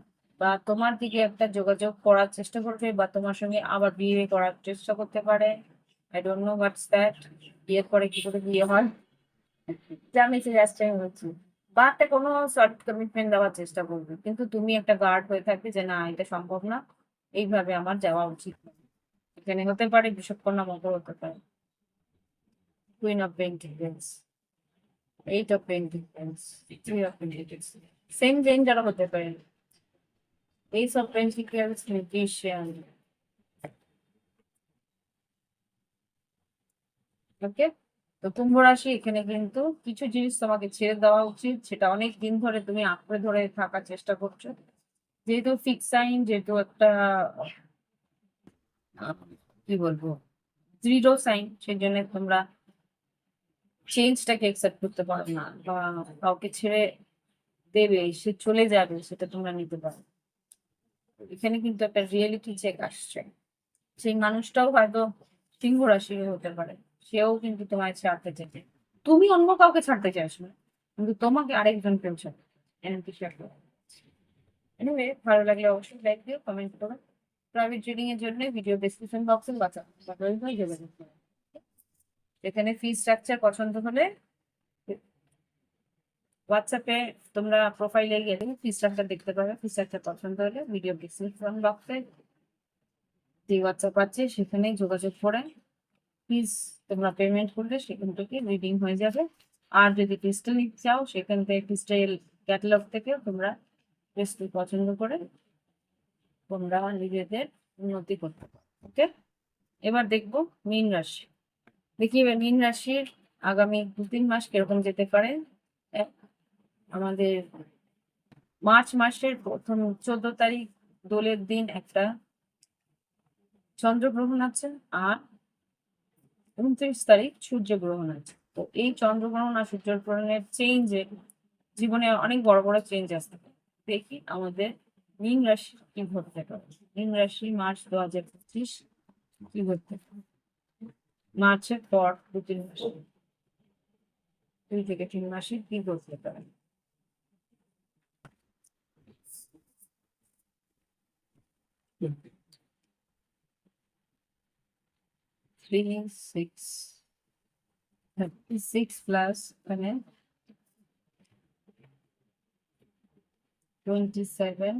বা তোমার দিকে একটা যোগাযোগ করার চেষ্টা করবে, বা তোমার সঙ্গে আবার বিয়ে করার চেষ্টা করতে পারে। I don't know what's that. বিয়ের পরে কি করে বিয়ে হয়, যা মেসেজ আসছে আমি বলছি। বা একটা কোনো শর্ট কমিটমেন্ট দেওয়ার চেষ্টা করবে, কিন্তু তুমি একটা গার্ড হয়ে থাকবে যে না, এটা সম্ভব না, এইভাবে আমার যাওয়া উচিত না। এখানে হতে পারে বিষুবকন্যা মকর হতে পারে। Queen of pentacles, 8 of pentacles, 3 of pentacles. Same জেন্ডারও হতে পারে। Ace of Pentacles, Magician. ওকে, তো কুম্ভ রাশি, এখানে কিন্তু কিছু জিনিস তোমাকে ছেড়ে দেওয়া উচিত, সেটা অনেক দিন ধরে তুমি আঁকড়ে ধরে থাকার চেষ্টা করছো। যেহেতু ফিক্স সাইন, যেহেতু একটা কি বলবো, দৃঢ় সাইন, সেই জন্য তোমরা চেঞ্জটাকে অ্যাকসেপ্ট করতে পারো না, বা কাউকে ছেড়ে দেবে, সে চলে যাবে, সেটা তোমরা নিতে পারো। এখানে কিন্তু একটা রিয়েলিটি চেক আসছে। সেই মানুষটাও হয়তো সিংহ রাশির হতে পারে, সেও কিন্তু তোমায় ছাড়তে চাইছে। তুমি অন্য কাউকে ছাড়তে চাইছো না, কিন্তু তোমাকে আরেকজন কেউ ছাড়ে, এমন কিছু একটা। এনিওয়ে, ভালো লাগলে অবশ্যই লাইক দিও, কমেন্ট করো। প্রাইভেট রিডিং এর জন্য ভিডিও ডেসক্রিপশন বক্সে হয়ে যাবে। এখানে ফি স্ট্রাকচার পছন্দ হলে হোয়াটসঅ্যাপে তোমরা প্রোফাইলে গেলে ফি স্ট্রাকচার দেখতে পাবে। ফি স্ট্রাকচার পছন্দ হলে ভিডিও ডেসক্রিপশন বক্সে যে হোয়াটসঅ্যাপ আছে সেখানে যোগাযোগ করে প্লিজ তোমরা পেমেন্ট করলে সেখান থেকে রিডিং হয়ে যাবে। আর যদি ক্রিস্টাল নিতে চাও, সেখান থেকে ক্রিস্টাল ক্যাটালগ থেকে তোমরা ক্রিস্টাল পছন্দ করে তোমরা নিজেদের উন্নতি করতে পারো। ওকে, এবার দেখবো মীন রাশি। দেখি এবার মীন রাশির আগামী 2-3 মাস কিরকম যেতে পারে। আমাদের মার্চ মাসের প্রথম 14 তারিখ দোলের দিন একটা চন্দ্রগ্রহণ আছে, আর 29 তারিখ সূর্যগ্রহণ আছে। তো এই চন্দ্রগ্রহণ আর সূর্যগ্রহণের চেঞ্জে জীবনে অনেক বড় বড় চেঞ্জ আসতে পারে। দেখি আমাদের মীন রাশি কি ঘটতে পারে। মীন রাশি মার্চ 2025 কি ঘটতে পারে, মার্চের পর 2-3 মাসে, 2 থেকে 3 মাসে কি ঘটতে পারে। 3, 6, 36 প্লাস মানে 27,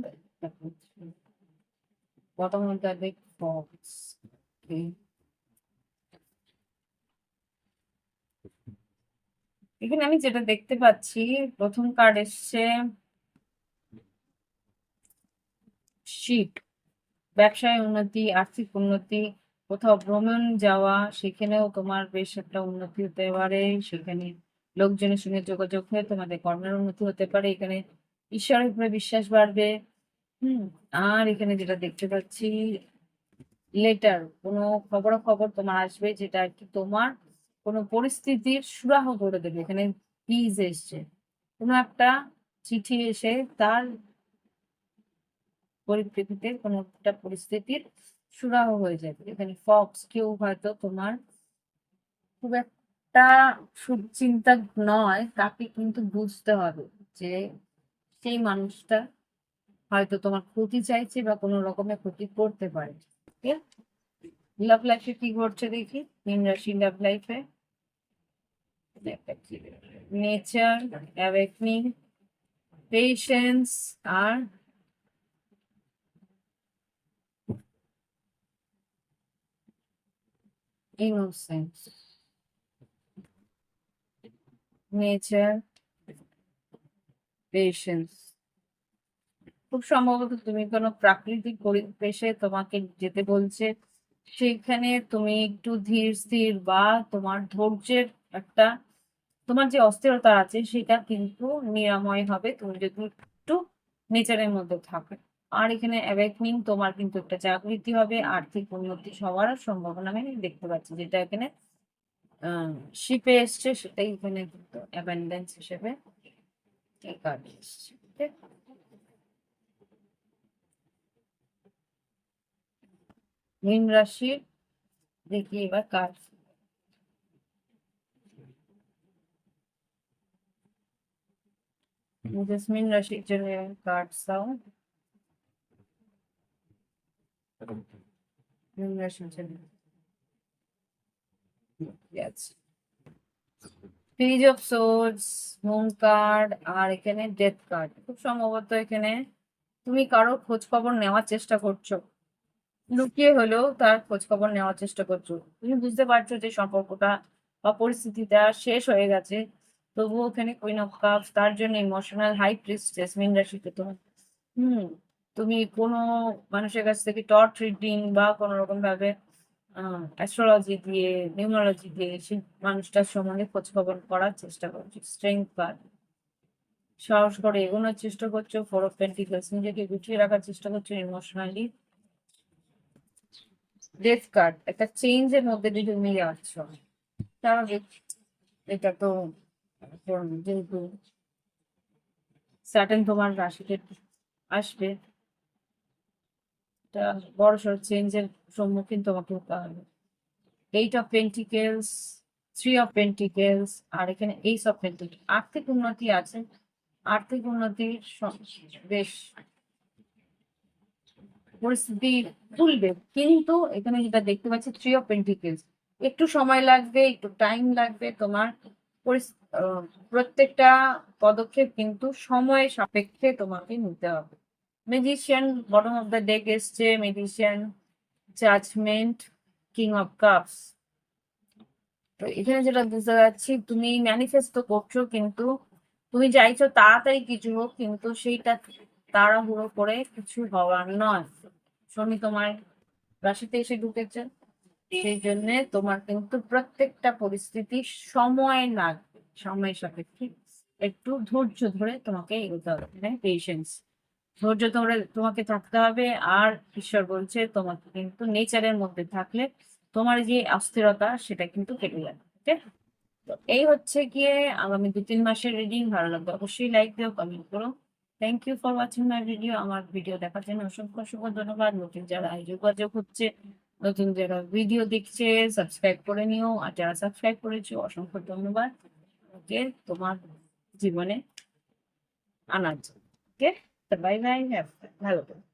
bottom of the deck fox. Okay. এখানে আমি যেটা দেখতে পাচ্ছি, প্রথম কার্ড এসছে শিট। ব্যবসায় উন্নতি, আর্থিক উন্নতি, কোথাও ভ্রমণ যাওয়া, সেখানেও তোমার বেশ একটা উন্নতি হতে পারে। সেখানে লোকজনের সঙ্গে যোগাযোগ হয়ে তোমাদের কর্মের উন্নতি হতে পারে। এখানে ঈশ্বরের উপরে বিশ্বাস বাড়বে। আর এখানে যেটা দেখতে পাচ্ছি, লেটার, কোনো খবরাখবর তোমার আসবে, যেটা আর কি তোমার কোনো পরিস্থিতির সুরাহ করে দেবে। এখানে প্লিজ এসছে, কোনো একটা চিঠি এসে তার পরিপ্রেক্ষিতে কোনো একটা পরিস্থিতির সুরাহ হয়ে যাবে। এখানে ফক্স, কেউ হয়তো তোমার খুব একটা সুচিন্তা নয়, তাকে কিন্তু বুঝতে হবে যে সেই মানুষটা হয়তো তোমার ক্ষতি চাইছে বা কোনো রকমের ক্ষতি করতে পারে। লাভ লাইফে কি ঘটছে দেখি মীন রাশি লাভ লাইফে। নেচার, অ্যাওয়েকনিং, পেশেন্স আর ইনোসেন্স। Nature, patience. খুব সম্ভবত তুমি কোনো প্রাকৃতিক পরিবেশে তোমাকে যেতে বলছে, সেখানে তুমি একটু ধীর স্থির বা তোমার ধৈর্যের একটা, তোমার যে অস্থিরতা আছে সেটা কিন্তু নিরাময় হবে তুমি যদি একটু নেচারের মধ্যে থাকো। আর এখানে অ্যাওয়েকনিং, তোমার কিন্তু একটা জাগৃতি হবে, আর্থিক উন্নতি হওয়ার সম্ভাবনা আমি দেখতে পাচ্ছি, যেটা এখানে শিপে এসছে সেটাই এখানে কিন্তু অ্যাবান্ডেন্স হিসেবে এই কার্ড এসছে। ঠিক আছে? মীন রাশির দেখি এবার কার্ড। জেসমিন রাশির জন্য কার্ড দাও। মীন রাশির জন্য আছে page of swords, moon card, আর এখানে ডেথ কার্ড। খুব সম্ভবত এখানে তুমি কারো খোঁজ খবর নেওয়ার চেষ্টা করছো, লুকিয়ে হলেও তার খোঁজ খবর নেওয়ার চেষ্টা করছো। তুমি বুঝতে পারছো যে সম্পর্কটা বা পরিস্থিতিটা শেষ হয়ে গেছে, তবুও ওখানে কুইন অফ কাপস, তার জন্য ইমোশনাল হাই প্রিস্টেস মীন রাশিতে তোমার। হুম, তুমি কোনো মানুষের কাছ থেকে টর্চ রিডিং বা কোনো রকম ভাবে অ্যাস্ট্রোলজি দিয়ে, নিউমারোলজি দিয়ে সেই মানুষটার সম্বন্ধে খোঁজ খবর করার চেষ্টা করছো। স্ট্রেংথ কার্ড, সাহস করে এগোনোর চেষ্টা করছো। ফোর অফ পেন্টিকলস, নিজেকে গুছিয়ে রাখার চেষ্টা করছো ইমোশনালি। ডেথ কার্ড, একটা চেঞ্জের মধ্যে দিয়ে তুমি যাচ্ছ, স্বাভাবিক। এটা তো এখন যেহেতু সার্টেন তোমার রাশিতে আসবে, এটা বড়সড় চেঞ্জের সম্মুখীন তোমাকে হতে হবে। Eight of pentacles, three of pentacles, আর এখানে এইস অফ পেন্টিকেল। আর্থিক উন্নতি আছে, আর্থিক উন্নতির বেশ পরিস্থিতি তুলবে, কিন্তু এখানে যেটা দেখতে পাচ্ছি থ্রি অফ পেন্টিকেলস, একটু সময় লাগবে, একটু টাইম লাগবে তোমার। প্রত্যেকটা পদক্ষেপ কিন্তু সময় সাপেক্ষে তোমাকে নিতে হবে। Magician, bottom of the deck এসছে, magician, judgment, king of cups. তো এখানে যেটা বুঝতে পারছি, তুমি ম্যানিফেস্ট করছো, কিন্তু তুমি চাইছো তাড়াতাড়ি কিছু হোক, কিন্তু সেইটা তাড়াহুড়ো করে কিছু হওয়ার নয়। শনি তোমার রাশিতে এসে ঢুকেছে, সেই জন্য তোমার কিন্তু প্রত্যেকটা পরিস্থিতি সময় লাগবে, সময় সাপেক্ষে। একটু ধৈর্য ধরে তোমাকে এগোতে হবে, পেশেন্স, ধৈর্য ধরে তোমাকে থাকতে হবে। আর ঈশ্বর বলছে তোমাকে কিন্তু নেচারের মধ্যে থাকলে তোমার যে অস্থিরতা সেটা কিন্তু কেটে যাবে। ওকে, তো এই হচ্ছে গিয়ে আগামী 2-3 মাসের রিডিং। ভালো লাগবে অবশ্যই লাইক দিও, কমেন্ট করো। Thank you for watching my video. আমার ভিডিও দেখার জন্য অসংখ্য অসংখ্য ধন্যবাদ। নতুন যারা যোগাযোগ হচ্ছে, নতুন যারা ভিডিও দেখছে, সাবস্ক্রাইব করে নিও। আর যারা সাবস্ক্রাইব করেছো অসংখ্য ধন্যবাদ ওকে তোমার জীবনে আনার জন্য। ওকে, তো বাই বাই, ভালো থেকো।